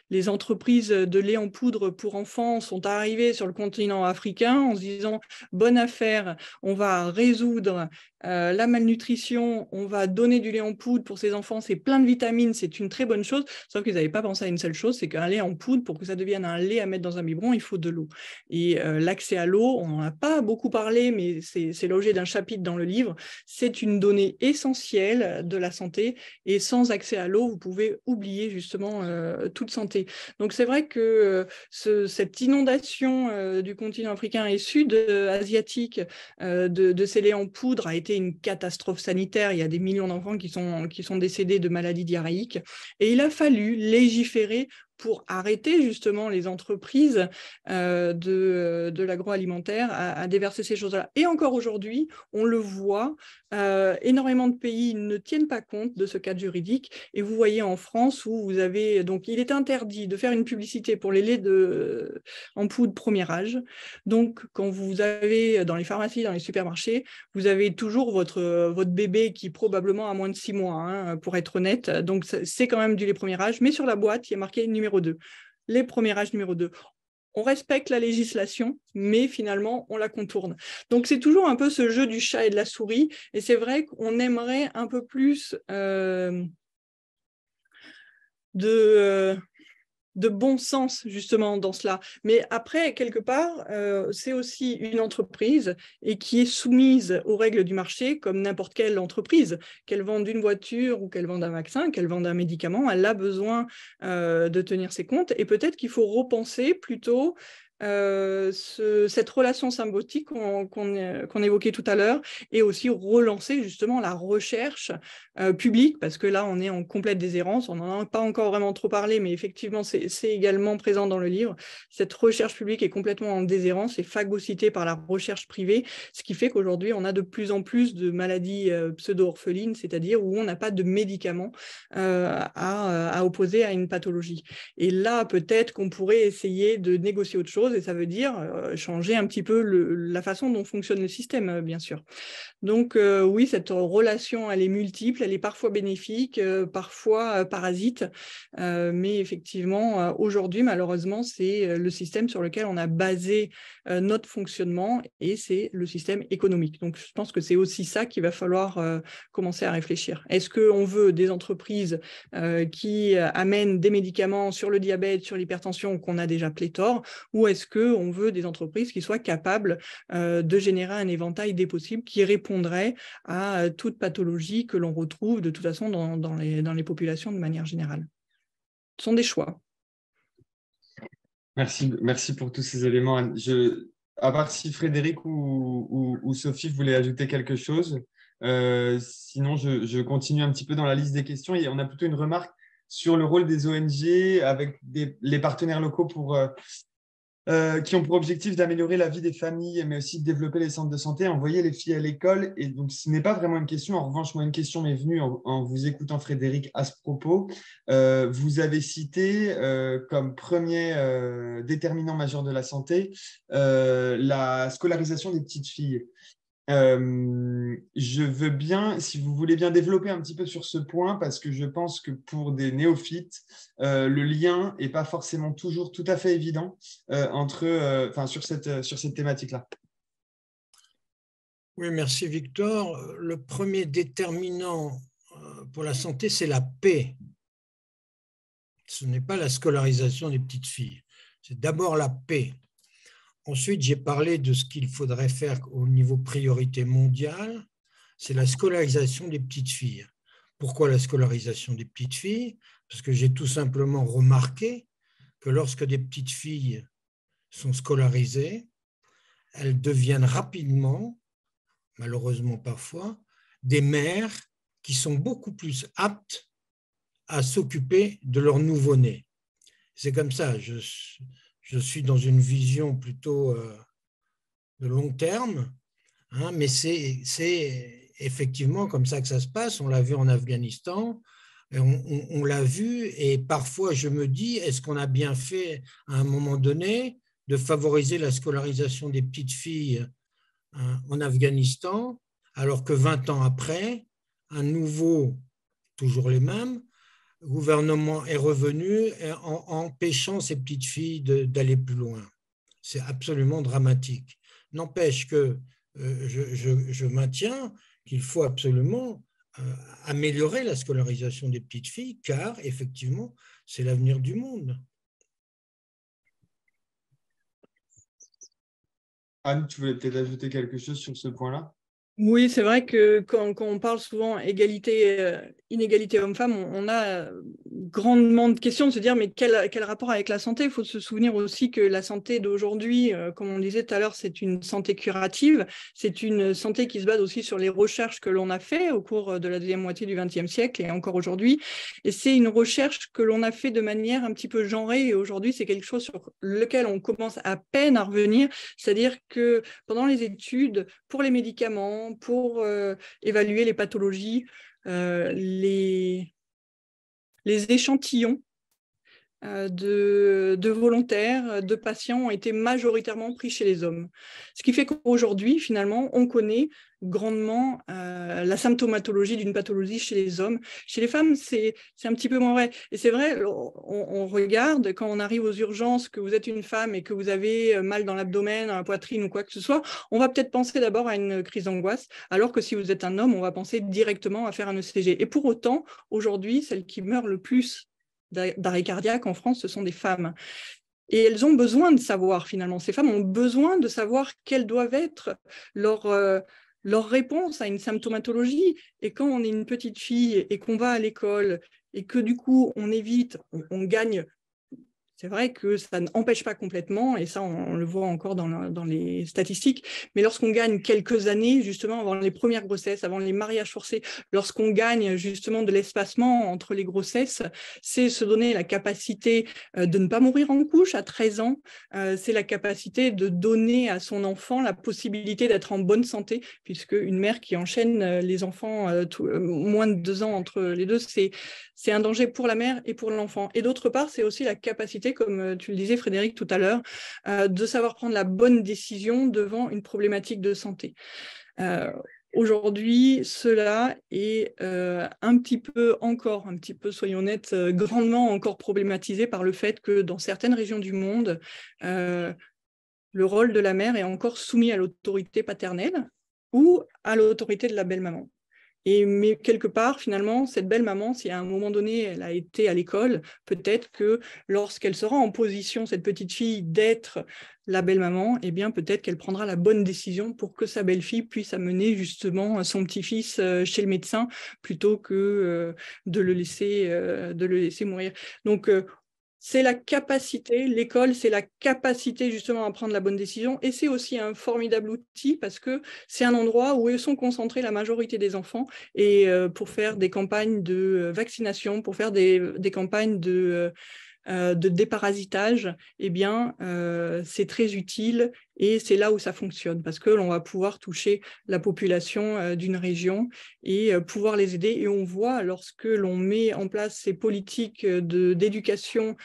les entreprises de lait en poudre pour enfants sont arrivées sur le continent africain en se disant bonne affaire, on va résoudre la malnutrition, on va donner du lait en poudre pour ces enfants, c'est plein de vitamines, c'est une très bonne chose, sauf qu'ils n'avaient pas pensé à une seule chose, c'est qu'un lait en poudre, pour que ça devienne un lait à mettre dans un biberon, il faut de l'eau. Et l'accès à l'eau, on n'en a pas beaucoup parlé, mais c'est l'objet d'un chapitre dans le livre, c'est une donnée essentielle de la santé, et sans accès à l'eau, vous pouvez oublier justement toute santé. Donc c'est vrai que cette inondation du continent africain et sud-asiatique de ces laits en poudre a été une catastrophe sanitaire. Il y a des millions d'enfants qui sont décédés de maladies diarrhéiques, et il a fallu légiférer pour arrêter justement les entreprises de l'agroalimentaire à déverser ces choses-là. Et encore aujourd'hui, on le voit, énormément de pays ne tiennent pas compte de ce cadre juridique. Et vous voyez en France où vous avez... Donc, il est interdit de faire une publicité pour les laits en poudre premier âge. Donc, quand vous avez dans les pharmacies, dans les supermarchés, vous avez toujours votre bébé qui probablement a moins de 6 mois, hein, pour être honnête. Donc, c'est quand même du lait premier âge. Mais sur la boîte, il y a marqué numéro 2. Les premiers âges numéro 2. On respecte la législation, mais finalement, on la contourne. Donc, c'est toujours un peu ce jeu du chat et de la souris. Et c'est vrai qu'on aimerait un peu plus de bon sens, justement, dans cela. Mais après, quelque part, c'est aussi une entreprise et qui est soumise aux règles du marché, comme n'importe quelle entreprise. Qu'elle vende une voiture ou qu'elle vende un vaccin, qu'elle vende un médicament, elle a besoin de tenir ses comptes. Et peut-être qu'il faut repenser plutôt cette relation symbiotique qu'on évoquait tout à l'heure, et aussi relancer justement la recherche publique, parce que là on est en complète déshérence, on n'en a pas encore vraiment trop parlé, mais effectivement c'est également présent dans le livre. Cette recherche publique est complètement en déshérence et phagocytée par la recherche privée, ce qui fait qu'aujourd'hui on a de plus en plus de maladies pseudo-orphelines, c'est-à-dire où on n'a pas de médicaments à opposer à une pathologie. Et là peut-être qu'on pourrait essayer de négocier autre chose, et ça veut dire changer un petit peu la façon dont fonctionne le système, bien sûr. Donc oui, cette relation, elle est multiple, elle est parfois bénéfique, parfois parasite, mais effectivement, aujourd'hui, malheureusement, c'est le système sur lequel on a basé notre fonctionnement, et c'est le système économique. Donc je pense que c'est aussi ça qu'il va falloir commencer à réfléchir. Est-ce qu'on veut des entreprises qui amènent des médicaments sur le diabète, sur l'hypertension, qu'on a déjà pléthore, ou est-ce qu'on veut des entreprises qui soient capables de générer un éventail des possibles qui répondrait à toute pathologie que l'on retrouve de toute façon dans les populations de manière générale. Ce sont des choix. Merci pour tous ces éléments. À part si Frédéric ou Sophie voulaient ajouter quelque chose, sinon je continue un petit peu dans la liste des questions, et on a plutôt une remarque sur le rôle des ONG avec les partenaires locaux qui ont pour objectif d'améliorer la vie des familles, mais aussi de développer les centres de santé, envoyer les filles à l'école. Et donc, ce n'est pas vraiment une question. En revanche, moi, une question m'est venue en vous écoutant, Frédéric, à ce propos. Vous avez cité comme premier déterminant majeur de la santé la scolarisation des petites filles. Je veux bien, si vous voulez bien développer un petit peu sur ce point, parce que je pense que pour des néophytes, le lien n'est pas forcément toujours tout à fait évident sur cette thématique-là. Oui, merci Victor. Le premier déterminant pour la santé, c'est la paix. Ce n'est pas la scolarisation des petites filles, c'est d'abord la paix. Ensuite, j'ai parlé de ce qu'il faudrait faire au niveau priorité mondiale, c'est la scolarisation des petites filles. Pourquoi la scolarisation des petites filles? Parce que j'ai tout simplement remarqué que lorsque des petites filles sont scolarisées, elles deviennent rapidement, malheureusement parfois, des mères qui sont beaucoup plus aptes à s'occuper de leur nouveau-né. C'est comme ça, je suis dans une vision plutôt de long terme, hein, mais c'est effectivement comme ça que ça se passe. On l'a vu en Afghanistan, on l'a vu, et parfois je me dis, est-ce qu'on a bien fait à un moment donné de favoriser la scolarisation des petites filles en Afghanistan, alors que 20 ans après, un nouveau, toujours les mêmes, gouvernement est revenu en empêchant ces petites filles d'aller plus loin. C'est absolument dramatique. N'empêche que je maintiens qu'il faut absolument améliorer la scolarisation des petites filles, car effectivement, c'est l'avenir du monde. Anne, tu voulais peut-être ajouter quelque chose sur ce point-là? Oui, c'est vrai que quand on parle souvent égalité, inégalité homme-femme, on a grandement de questions de se dire mais quel rapport avec la santé? Il faut se souvenir aussi que la santé d'aujourd'hui, comme on disait tout à l'heure, c'est une santé curative, c'est une santé qui se base aussi sur les recherches que l'on a fait au cours de la deuxième moitié du XXe siècle et encore aujourd'hui. Et c'est une recherche que l'on a fait de manière un petit peu genrée et aujourd'hui, c'est quelque chose sur lequel on commence à peine à revenir, c'est-à-dire que pendant les études, pour les médicaments, pour évaluer les pathologies, les échantillons de volontaires, de patients ont été majoritairement pris chez les hommes. Ce qui fait qu'aujourd'hui, finalement, on connaît grandement la symptomatologie d'une pathologie chez les hommes. Chez les femmes, c'est un petit peu moins vrai. Et c'est vrai, on regarde, quand on arrive aux urgences, que vous êtes une femme et que vous avez mal dans l'abdomen, dans la poitrine ou quoi que ce soit, on va peut-être penser d'abord à une crise d'angoisse, alors que si vous êtes un homme, on va penser directement à faire un ECG. Et pour autant, aujourd'hui, celles qui meurent le plus d'arrêt cardiaque en France, ce sont des femmes. Et elles ont besoin de savoir, finalement. Ces femmes ont besoin de savoir quelles doivent être leur réponse à une symptomatologie. Et quand on est une petite fille et qu'on va à l'école et que du coup, on évite, on gagne. C'est vrai que ça n'empêche pas complètement, et ça, on le voit encore dans les statistiques, mais lorsqu'on gagne quelques années, justement, avant les premières grossesses, avant les mariages forcés, lorsqu'on gagne justement de l'espacement entre les grossesses, c'est se donner la capacité de ne pas mourir en couche à 13 ans, c'est la capacité de donner à son enfant la possibilité d'être en bonne santé, puisque une mère qui enchaîne les enfants moins de 2 ans entre les deux, c'est un danger pour la mère et pour l'enfant. Et d'autre part, c'est aussi la capacité, comme tu le disais Frédéric tout à l'heure, de savoir prendre la bonne décision devant une problématique de santé. Aujourd'hui, cela est un petit peu, soyons honnêtes, grandement encore problématisé par le fait que dans certaines régions du monde, le rôle de la mère est encore soumis à l'autorité paternelle ou à l'autorité de la belle-maman. Mais quelque part, finalement, cette belle maman, si à un moment donné, elle a été à l'école, peut-être que lorsqu'elle sera en position, cette petite fille, d'être la belle maman, eh bien, peut-être qu'elle prendra la bonne décision pour que sa belle-fille puisse amener justement son petit-fils chez le médecin plutôt que de le laisser mourir. Donc, c'est la capacité, l'école, c'est la capacité justement à prendre la bonne décision, et c'est aussi un formidable outil parce que c'est un endroit où sont concentrés la majorité des enfants, et pour faire des campagnes de vaccination, pour faire des campagnes de déparasitage, eh bien, c'est très utile et c'est là où ça fonctionne parce que l'on va pouvoir toucher la population d'une région et pouvoir les aider. Et on voit, lorsque l'on met en place ces politiques d'éducation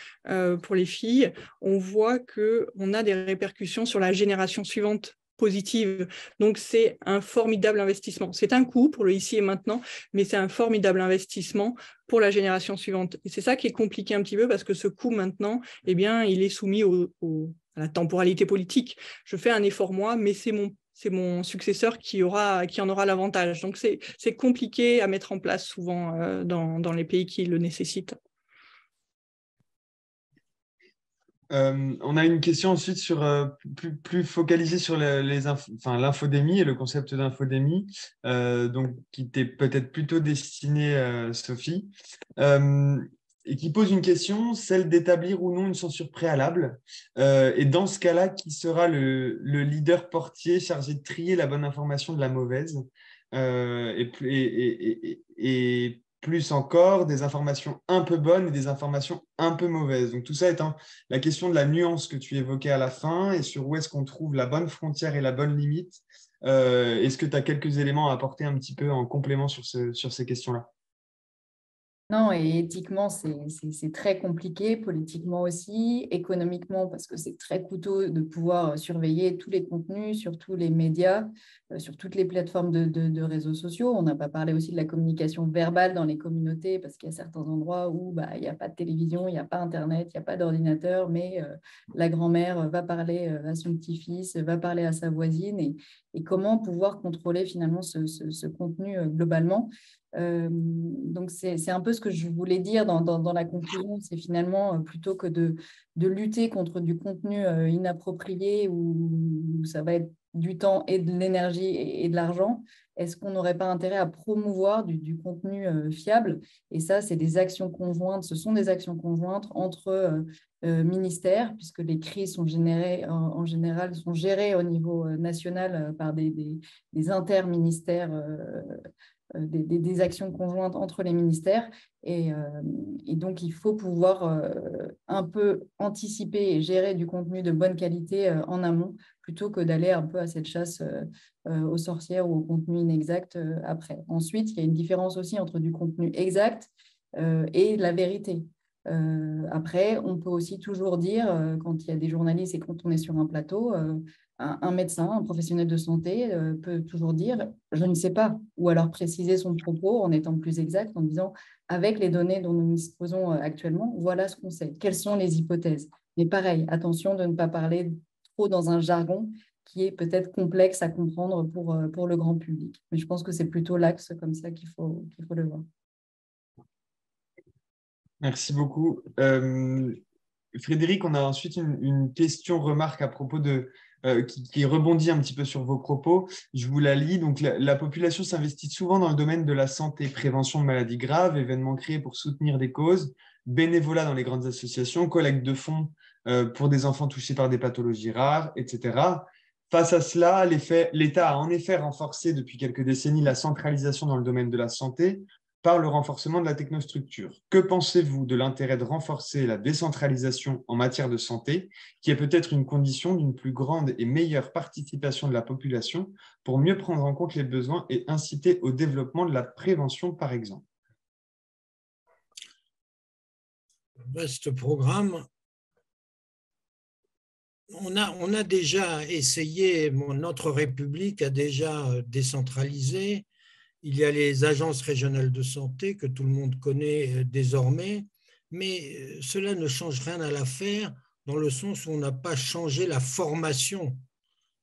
pour les filles, on voit qu'on a des répercussions sur la génération suivante positive. Donc, c'est un formidable investissement. C'est un coût pour le ici et maintenant, mais c'est un formidable investissement pour la génération suivante. Et c'est ça qui est compliqué un petit peu parce que ce coût maintenant, eh bien, il est soumis à la temporalité politique. Je fais un effort moi, mais c'est mon successeur qui en aura l'avantage. Donc, c'est compliqué à mettre en place souvent dans les pays qui le nécessitent. On a une question ensuite sur, plus focalisée sur l'infodémie et le concept d'infodémie, donc qui t'est peut-être plutôt destiné, Sophie, et qui pose une question, celle d'établir ou non une censure préalable. Et dans ce cas-là, qui sera le leader portier chargé de trier la bonne information de la mauvaise, et plus encore des informations un peu bonnes et des informations un peu mauvaises. Donc tout ça étant la question de la nuance que tu évoquais à la fin et sur où est-ce qu'on trouve la bonne frontière et la bonne limite. Est-ce que tu as quelques éléments à apporter un petit peu en complément sur ces questions-là? Non, et éthiquement, c'est très compliqué, politiquement aussi, économiquement, parce que c'est très coûteux de pouvoir surveiller tous les contenus sur tous les médias, sur toutes les plateformes de réseaux sociaux. On n'a pas parlé aussi de la communication verbale dans les communautés, parce qu'il y a certains endroits où il n'y a pas de télévision, il n'y a pas Internet, il n'y a pas d'ordinateur, mais la grand-mère va parler à son petit-fils, va parler à sa voisine, et comment pouvoir contrôler finalement ce contenu globalement. Donc, c'est un peu ce que je voulais dire dans la conclusion, c'est finalement plutôt que de lutter contre du contenu inapproprié où ça va être du temps et de l'énergie et de l'argent, est-ce qu'on n'aurait pas intérêt à promouvoir du contenu fiable? Et ça, c'est des actions conjointes, ce sont des actions conjointes entre ministères, puisque les crises sont en général sont gérées au niveau national par des interministères, des actions conjointes entre les ministères. Et donc, il faut pouvoir un peu anticiper et gérer du contenu de bonne qualité en amont, plutôt que d'aller un peu à cette chasse aux sorcières ou au contenu inexact après. Ensuite, il y a une différence aussi entre du contenu exact et la vérité. Après, on peut aussi toujours dire, quand il y a des journalistes et quand on est sur un plateau, un médecin, un professionnel de santé peut toujours dire « je ne sais pas », ou alors préciser son propos en étant plus exact, en disant « avec les données dont nous disposons actuellement, voilà ce qu'on sait, quelles sont les hypothèses ». Mais pareil, attention de ne pas parler trop dans un jargon qui est peut-être complexe à comprendre pour le grand public. Mais je pense que c'est plutôt l'axe comme ça qu'il faut le voir. Merci beaucoup. Frédéric, on a ensuite une question-remarque à propos qui rebondit un petit peu sur vos propos. Je vous la lis. Donc, la population s'investit souvent dans le domaine de la santé, prévention de maladies graves, événements créés pour soutenir des causes, bénévolat dans les grandes associations, collecte de fonds pour des enfants touchés par des pathologies rares, etc. Face à cela, l'État a en effet renforcé depuis quelques décennies la centralisation dans le domaine de la santé par le renforcement de la technostructure. Que pensez-vous de l'intérêt de renforcer la décentralisation en matière de santé, qui est peut-être une condition d'une plus grande et meilleure participation de la population pour mieux prendre en compte les besoins et inciter au développement de la prévention, par exemple? Vaste programme. On a déjà essayé, notre République a déjà décentralisé. Il y a les agences régionales de santé que tout le monde connaît désormais, mais cela ne change rien à l'affaire dans le sens où on n'a pas changé la formation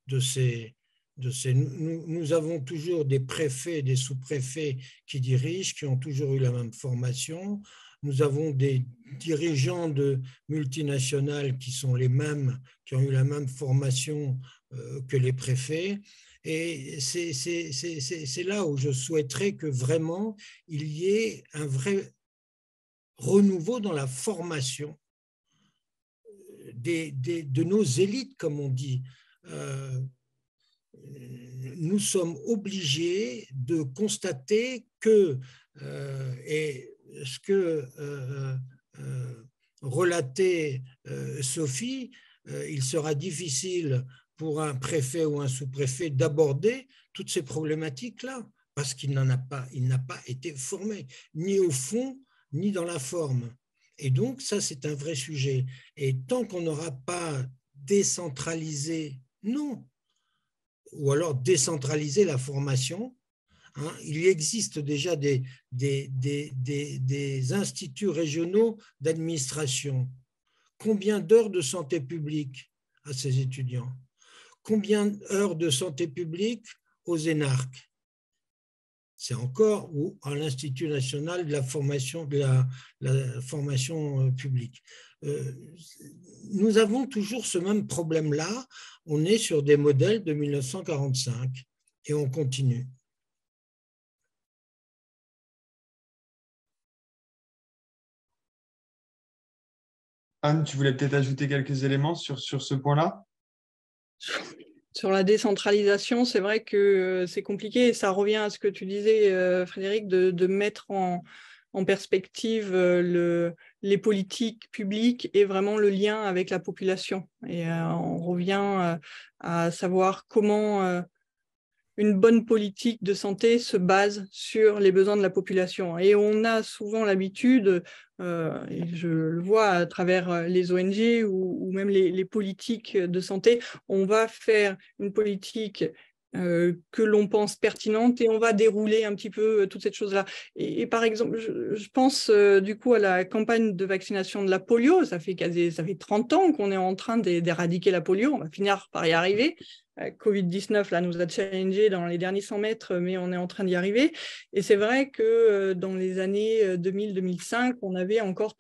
de ces. Nous avons toujours des préfets et des sous-préfets qui dirigent, qui ont toujours eu la même formation. Nous avons des dirigeants de multinationales qui sont les mêmes, qui ont eu la même formation que les préfets. Et c'est là où je souhaiterais que vraiment il y ait un vrai renouveau dans la formation de nos élites, comme on dit. Nous sommes obligés de constater que, et ce que relatait Sophie, il sera difficile pour un préfet ou un sous-préfet d'aborder toutes ces problématiques-là, parce qu'il n'a pas été formé, ni au fond, ni dans la forme. Et donc, ça, c'est un vrai sujet. Et tant qu'on n'aura pas décentralisé, non, ou alors décentraliser la formation. Il existe déjà des instituts régionaux d'administration. Combien d'heures de santé publique à ces étudiants? Combien d'heures de santé publique aux énarques? C'est encore ou à l'Institut national de la formation, publique. Nous avons toujours ce même problème-là. On est sur des modèles de 1945 et on continue. Anne, tu voulais peut-être ajouter quelques éléments sur ce point-là? Sur la décentralisation, c'est vrai que c'est compliqué et ça revient à ce que tu disais, Frédéric, de mettre en perspective les politiques publiques et vraiment le lien avec la population. Et on revient à savoir comment une bonne politique de santé se base sur les besoins de la population. Et on a souvent l'habitude, et je le vois à travers les ONG ou même les politiques de santé, on va faire une politique que l'on pense pertinente et on va dérouler un petit peu toute cette chose-là. Et par exemple, je pense du coup à la campagne de vaccination de la polio. Ça fait 30 ans qu'on est en train d'éradiquer la polio. On va finir par y arriver. Covid-19 là, nous a challengé dans les derniers 100 mètres, mais on est en train d'y arriver. Et c'est vrai que dans les années 2000-2005, on avait encore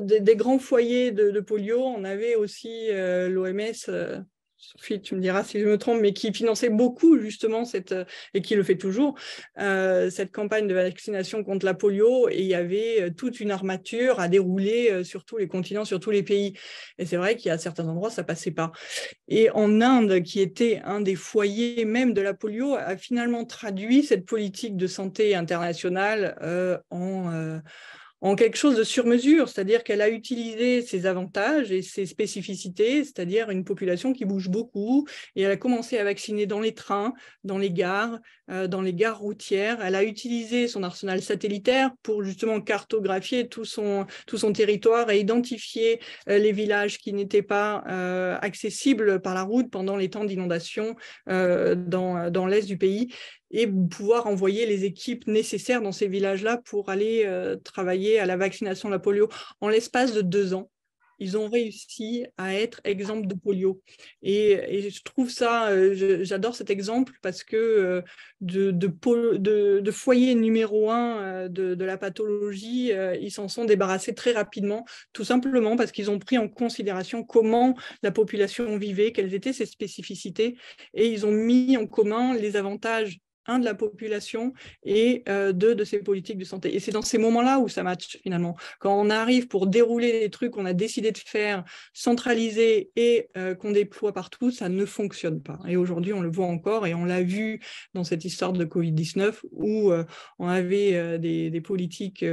des grands foyers de polio. On avait aussi l'OMS, Sophie, tu me diras si je me trompe, mais qui finançait beaucoup justement et qui le fait toujours, cette campagne de vaccination contre la polio, et il y avait toute une armature à dérouler sur tous les continents, sur tous les pays. Et c'est vrai qu'il y a certains endroits, ça ne passait pas. Et en Inde, qui était un des foyers même de la polio, a finalement traduit cette politique de santé internationale en quelque chose de sur-mesure, c'est-à-dire qu'elle a utilisé ses avantages et ses spécificités, c'est-à-dire une population qui bouge beaucoup, et elle a commencé à vacciner dans les trains, dans les gares routières. Elle a utilisé son arsenal satellitaire pour justement cartographier tout son territoire et identifier les villages qui n'étaient pas accessibles par la route pendant les temps d'inondation dans l'est du pays, et pouvoir envoyer les équipes nécessaires dans ces villages-là pour aller travailler à la vaccination de la polio. En l'espace de 2 ans, ils ont réussi à être exemple de polio. Et je trouve ça, j'adore cet exemple parce que de foyer numéro 1 de la pathologie, ils s'en sont débarrassés très rapidement, tout simplement parce qu'ils ont pris en considération comment la population vivait, quelles étaient ses spécificités, et ils ont mis en commun les avantages de la population et de ces politiques de santé. Et c'est dans ces moments-là où ça match finalement. Quand on arrive pour dérouler les trucs qu'on a décidé de faire, centraliser et qu'on déploie partout, ça ne fonctionne pas. Et aujourd'hui, on le voit encore, et on l'a vu dans cette histoire de Covid-19 où on avait des politiques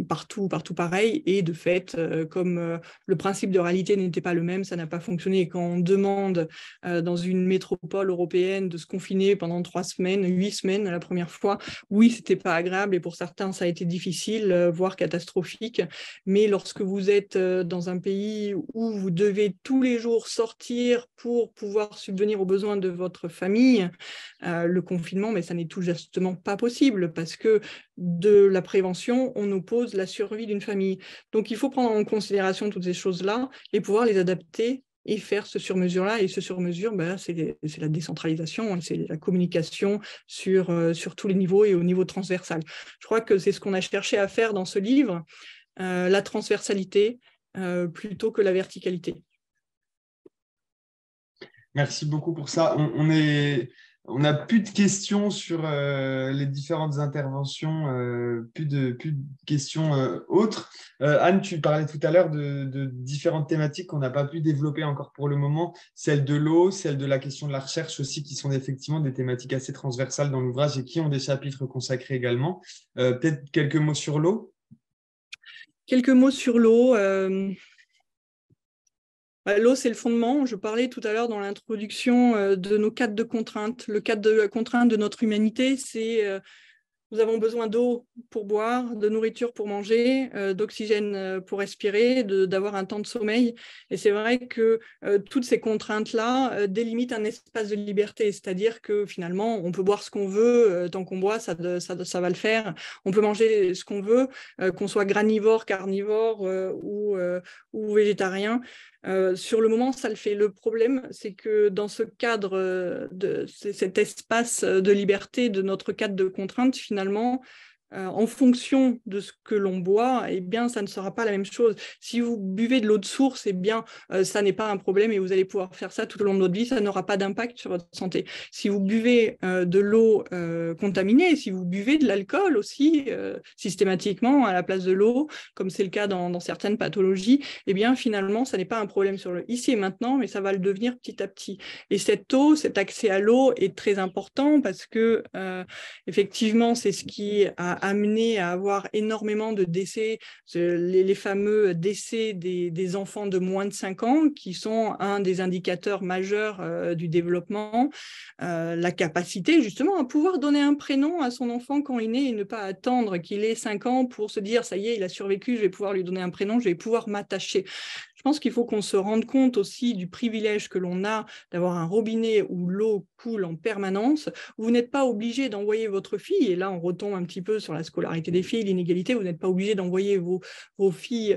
partout pareil, et de fait, comme le principe de réalité n'était pas le même, ça n'a pas fonctionné. Et quand on demande dans une métropole européenne de se confiner pendant 8 semaines la première fois, oui, c'était pas agréable, et pour certains ça a été difficile, voire catastrophique, mais lorsque vous êtes dans un pays où vous devez tous les jours sortir pour pouvoir subvenir aux besoins de votre famille, le confinement, mais ça n'est tout justement pas possible, parce que de la prévention, on oppose la survie d'une famille. Donc il faut prendre en considération toutes ces choses-là et pouvoir les adapter et faire ce sur-mesure-là. Et ce sur-mesure, c'est la décentralisation, c'est la communication sur tous les niveaux et au niveau transversal. Je crois que c'est ce qu'on a cherché à faire dans ce livre, la transversalité plutôt que la verticalité. Merci beaucoup pour ça. On n'a plus de questions sur les différentes interventions, plus de questions autres. Anne, tu parlais tout à l'heure de différentes thématiques qu'on n'a pas pu développer encore pour le moment, celle de l'eau, celle de la question de la recherche aussi, qui sont effectivement des thématiques assez transversales dans l'ouvrage et qui ont des chapitres consacrés également. Peut-être quelques mots sur l'eau? Quelques mots sur l'eau. L'eau, c'est le fondement. Je parlais tout à l'heure dans l'introduction de nos cadres de contraintes. Le cadre de contrainte de notre humanité, c'est Nous avons besoin d'eau pour boire, de nourriture pour manger, d'oxygène pour respirer, d'avoir un temps de sommeil. Et c'est vrai que toutes ces contraintes-là délimitent un espace de liberté, c'est-à-dire que finalement, on peut boire ce qu'on veut, tant qu'on boit, ça va le faire. On peut manger ce qu'on veut, qu'on soit granivore, carnivore ou végétarien. Sur le moment, ça le fait. Le problème, c'est que dans ce cadre, cet espace de liberté, de notre cadre de contrainte, finalement, en fonction de ce que l'on boit, eh bien, ça ne sera pas la même chose. Si vous buvez de l'eau de source, eh bien, ça n'est pas un problème et vous allez pouvoir faire ça tout au long de votre vie, ça n'aura pas d'impact sur votre santé. Si vous buvez de l'eau contaminée, si vous buvez de l'alcool aussi, systématiquement à la place de l'eau, comme c'est le cas dans certaines pathologies, eh bien, finalement, ça n'est pas un problème sur le ici et maintenant, mais ça va le devenir petit à petit. Et cette eau, cet accès à l'eau est très important parce que, effectivement, c'est ce qui a amené à avoir énormément de décès, les fameux décès des enfants de moins de 5 ans, qui sont un des indicateurs majeurs du développement. La capacité justement à pouvoir donner un prénom à son enfant quand il est né et ne pas attendre qu'il ait 5 ans pour se dire ça y est, il a survécu, je vais pouvoir lui donner un prénom, je vais pouvoir m'attacher. Je pense qu'il faut qu'on se rende compte aussi du privilège que l'on a d'avoir un robinet où l'eau coule en permanence, où vous n'êtes pas obligé d'envoyer votre fille, et là on retombe un petit peu sur la scolarité des filles, l'inégalité, vous n'êtes pas obligé d'envoyer vos filles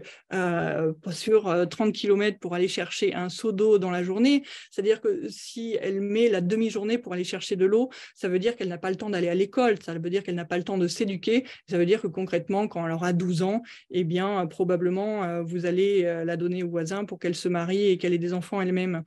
sur 30 km pour aller chercher un seau d'eau dans la journée. C'est-à-dire que si elle met la demi-journée pour aller chercher de l'eau, ça veut dire qu'elle n'a pas le temps d'aller à l'école, ça veut dire qu'elle n'a pas le temps de s'éduquer, ça veut dire que concrètement, quand elle aura 12 ans, eh bien, probablement, vous allez la donner au voisin pour qu'elle se marie et qu'elle ait des enfants elle-même.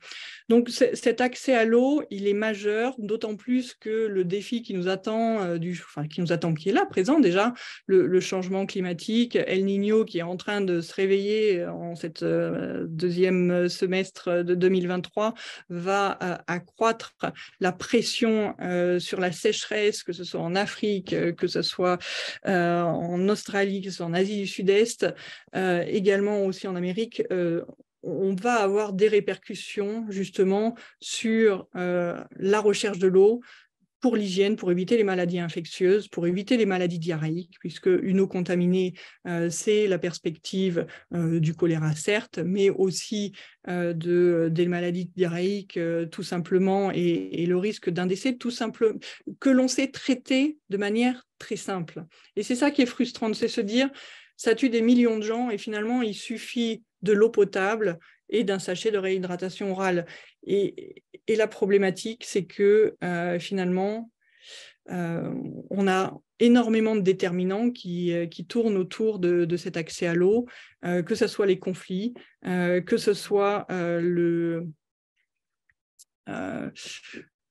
Donc, cet accès à l'eau, il est majeur, d'autant plus que le défi qui nous attend, qui est là, présent déjà, le changement climatique, El Niño qui est en train de se réveiller en cette deuxième semestre de 2023, va accroître la pression sur la sécheresse, que ce soit en Afrique, que ce soit en Australie, que ce soit en Asie du Sud-Est, également aussi en Amérique. On va avoir des répercussions justement sur la recherche de l'eau pour l'hygiène, pour éviter les maladies infectieuses, pour éviter les maladies diarrhéiques, puisque une eau contaminée, c'est la perspective du choléra, certes, mais aussi des maladies diarrhéiques, tout simplement, et le risque d'un décès, tout simplement, que l'on sait traiter de manière très simple. Et c'est ça qui est frustrant, c'est se dire, ça tue des millions de gens, et finalement, il suffit de l'eau potable et d'un sachet de réhydratation orale. Et la problématique, c'est que finalement, on a énormément de déterminants qui tournent autour de cet accès à l'eau, que ce soit les conflits, que ce soit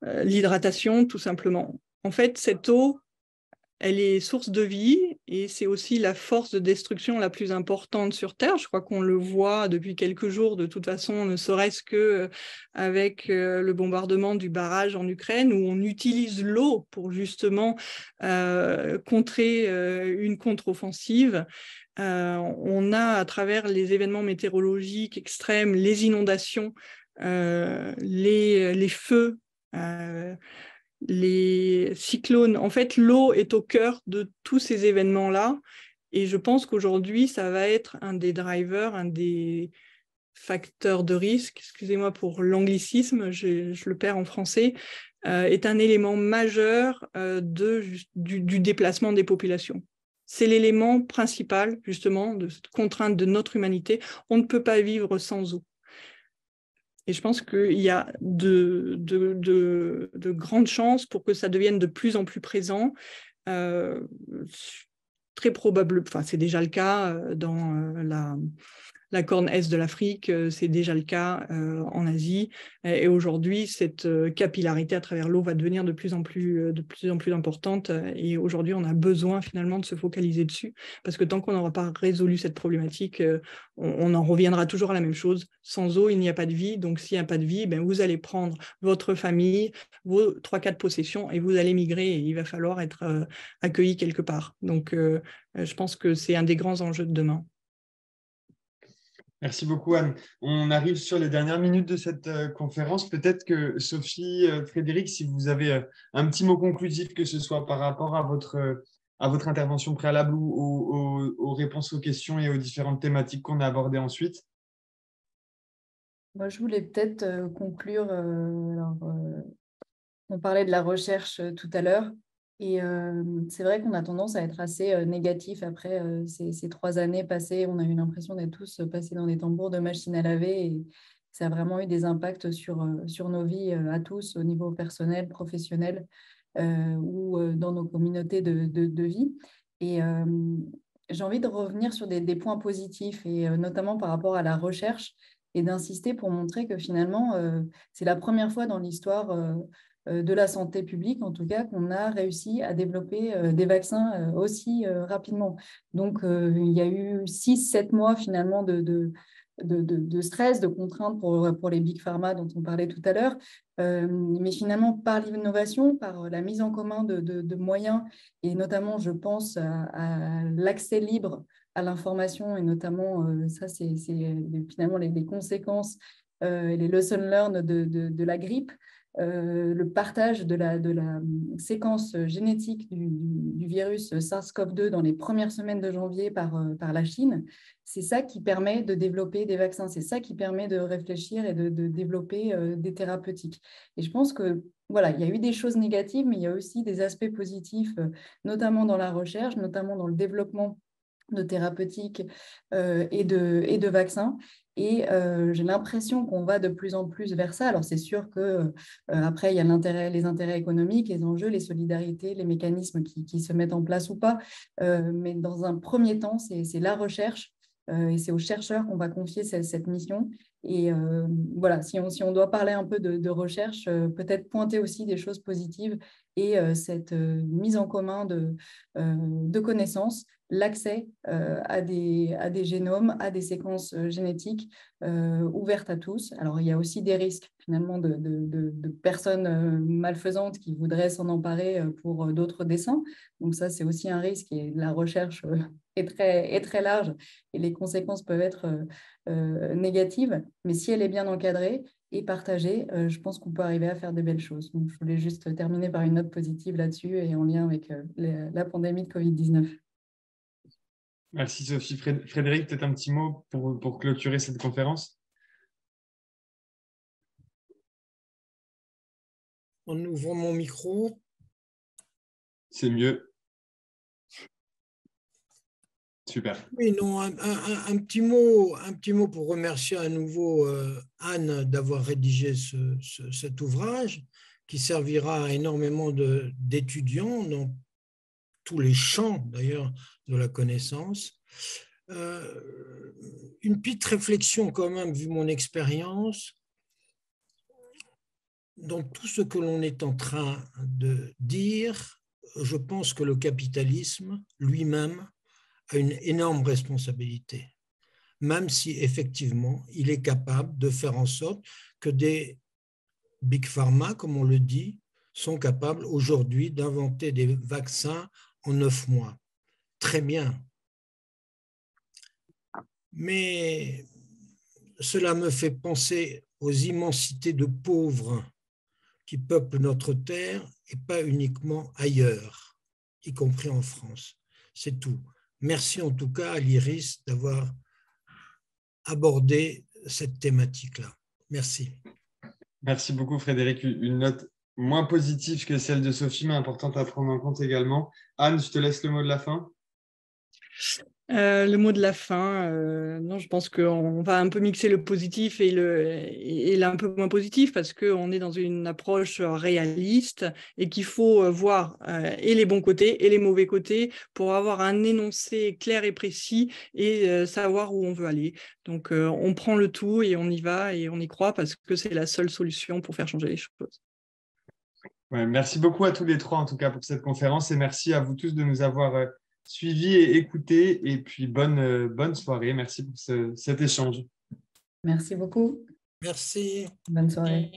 l'hydratation, tout simplement. En fait, cette eau, elle est source de vie et c'est aussi la force de destruction la plus importante sur Terre. Je crois qu'on le voit depuis quelques jours, de toute façon, ne serait-ce qu'avec le bombardement du barrage en Ukraine, où on utilise l'eau pour justement contrer une contre-offensive. On a, à travers les événements météorologiques extrêmes, les inondations, les feux, les cyclones. En fait, l'eau est au cœur de tous ces événements-là. Et je pense qu'aujourd'hui, ça va être un des drivers, un des facteurs de risque, excusez-moi pour l'anglicisme, je le perds en français, est un élément majeur du déplacement des populations. C'est l'élément principal, justement, de cette contrainte de notre humanité. On ne peut pas vivre sans eau. Et je pense qu'il y a de grandes chances pour que ça devienne de plus en plus présent. Très probable, enfin c'est déjà le cas dans la corne est de l'Afrique, c'est déjà le cas en Asie. Et aujourd'hui, cette capillarité à travers l'eau va devenir de plus en plus importante. Et aujourd'hui, on a besoin finalement de se focaliser dessus. Parce que tant qu'on n'aura pas résolu cette problématique, on en reviendra toujours à la même chose. Sans eau, il n'y a pas de vie. Donc, s'il n'y a pas de vie, ben, vous allez prendre votre famille, vos 3-4 possessions et vous allez migrer. Et il va falloir être accueilli quelque part. Donc, je pense que c'est un des grands enjeux de demain. Merci beaucoup, Anne. On arrive sur les dernières minutes de cette conférence. Peut-être que Sophie, Frédéric, si vous avez un petit mot conclusif, que ce soit par rapport à votre à votre intervention préalable ou aux réponses aux questions et aux différentes thématiques qu'on a abordées ensuite. Moi, je voulais peut-être conclure. On parlait de la recherche tout à l'heure. Et c'est vrai qu'on a tendance à être assez négatif après ces 3 années passées. On a eu l'impression d'être tous passés dans des tambours de machine à laver. Et ça a vraiment eu des impacts sur nos vies à tous, au niveau personnel, professionnel ou dans nos communautés de vie. Et j'ai envie de revenir sur des points positifs, et notamment par rapport à la recherche, et d'insister pour montrer que finalement, c'est la première fois dans l'histoire de la santé publique, en tout cas, qu'on a réussi à développer des vaccins aussi rapidement. Donc, il y a eu 6-7 mois finalement de stress, de contraintes pour les big pharma dont on parlait tout à l'heure. Mais finalement, par l'innovation, par la mise en commun de moyens, et notamment, je pense à l'accès libre à l'information, et notamment, ça, c'est finalement les conséquences, les lessons learned de la grippe, le partage de la séquence génétique du virus SARS-CoV-2 dans les premières semaines de janvier par la Chine. C'est ça qui permet de développer des vaccins, c'est ça qui permet de réfléchir et de développer des thérapeutiques. Et je pense que voilà, il y a eu des choses négatives, mais il y a aussi des aspects positifs, notamment dans la recherche, notamment dans le développement de thérapeutiques et de vaccins. Et j'ai l'impression qu'on va de plus en plus vers ça. Alors, c'est sûr que après, il y a les intérêts économiques, les enjeux, les solidarités, les mécanismes qui se mettent en place ou pas. Mais dans un premier temps, c'est la recherche et c'est aux chercheurs qu'on va confier cette mission. Et voilà, si on doit parler un peu de recherche, peut-être pointer aussi des choses positives et cette mise en commun de connaissances, l'accès à des génomes, à des séquences génétiques ouvertes à tous. Alors, il y a aussi des risques finalement de personnes malfaisantes qui voudraient s'en emparer pour d'autres desseins. Donc ça, c'est aussi un risque, et la recherche est très large et les conséquences peuvent être négatives. Mais si elle est bien encadrée et partagée, je pense qu'on peut arriver à faire de belles choses. Donc, je voulais juste terminer par une note positive là-dessus et en lien avec la pandémie de Covid-19. Merci Sophie. Frédéric, peut-être un petit mot pour clôturer cette conférence? En ouvrant mon micro. C'est mieux. Super. Oui, non, un petit mot pour remercier à nouveau Anne d'avoir rédigé cet ouvrage qui servira à énormément d'étudiants dans tous les champs d'ailleurs de la connaissance. Une petite réflexion quand même, vu mon expérience. Dans tout ce que l'on est en train de dire, je pense que le capitalisme lui-même a une énorme responsabilité, même si effectivement il est capable de faire en sorte que des big pharma, comme on le dit, sont capables aujourd'hui d'inventer des vaccins en 9 mois. Très bien. Mais cela me fait penser aux immensités de pauvres qui peuplent notre terre et pas uniquement ailleurs, y compris en France. C'est tout. Merci en tout cas à l'IRIS d'avoir abordé cette thématique-là. Merci. Merci beaucoup Frédéric. Une note moins positive que celle de Sophie, mais importante à prendre en compte également. Anne, je te laisse le mot de la fin. Le mot de la fin, non, je pense qu'on va un peu mixer le positif et l'un peu moins positif, parce qu'on est dans une approche réaliste et qu'il faut voir et les bons côtés et les mauvais côtés pour avoir un énoncé clair et précis et savoir où on veut aller. Donc, on prend le tout et on y va et on y croit, parce que c'est la seule solution pour faire changer les choses. Ouais, merci beaucoup à tous les trois en tout cas pour cette conférence, et merci à vous tous de nous avoir suivis et écoutés, et puis bonne soirée. Merci pour cet échange. Merci beaucoup. Merci. Bonne soirée.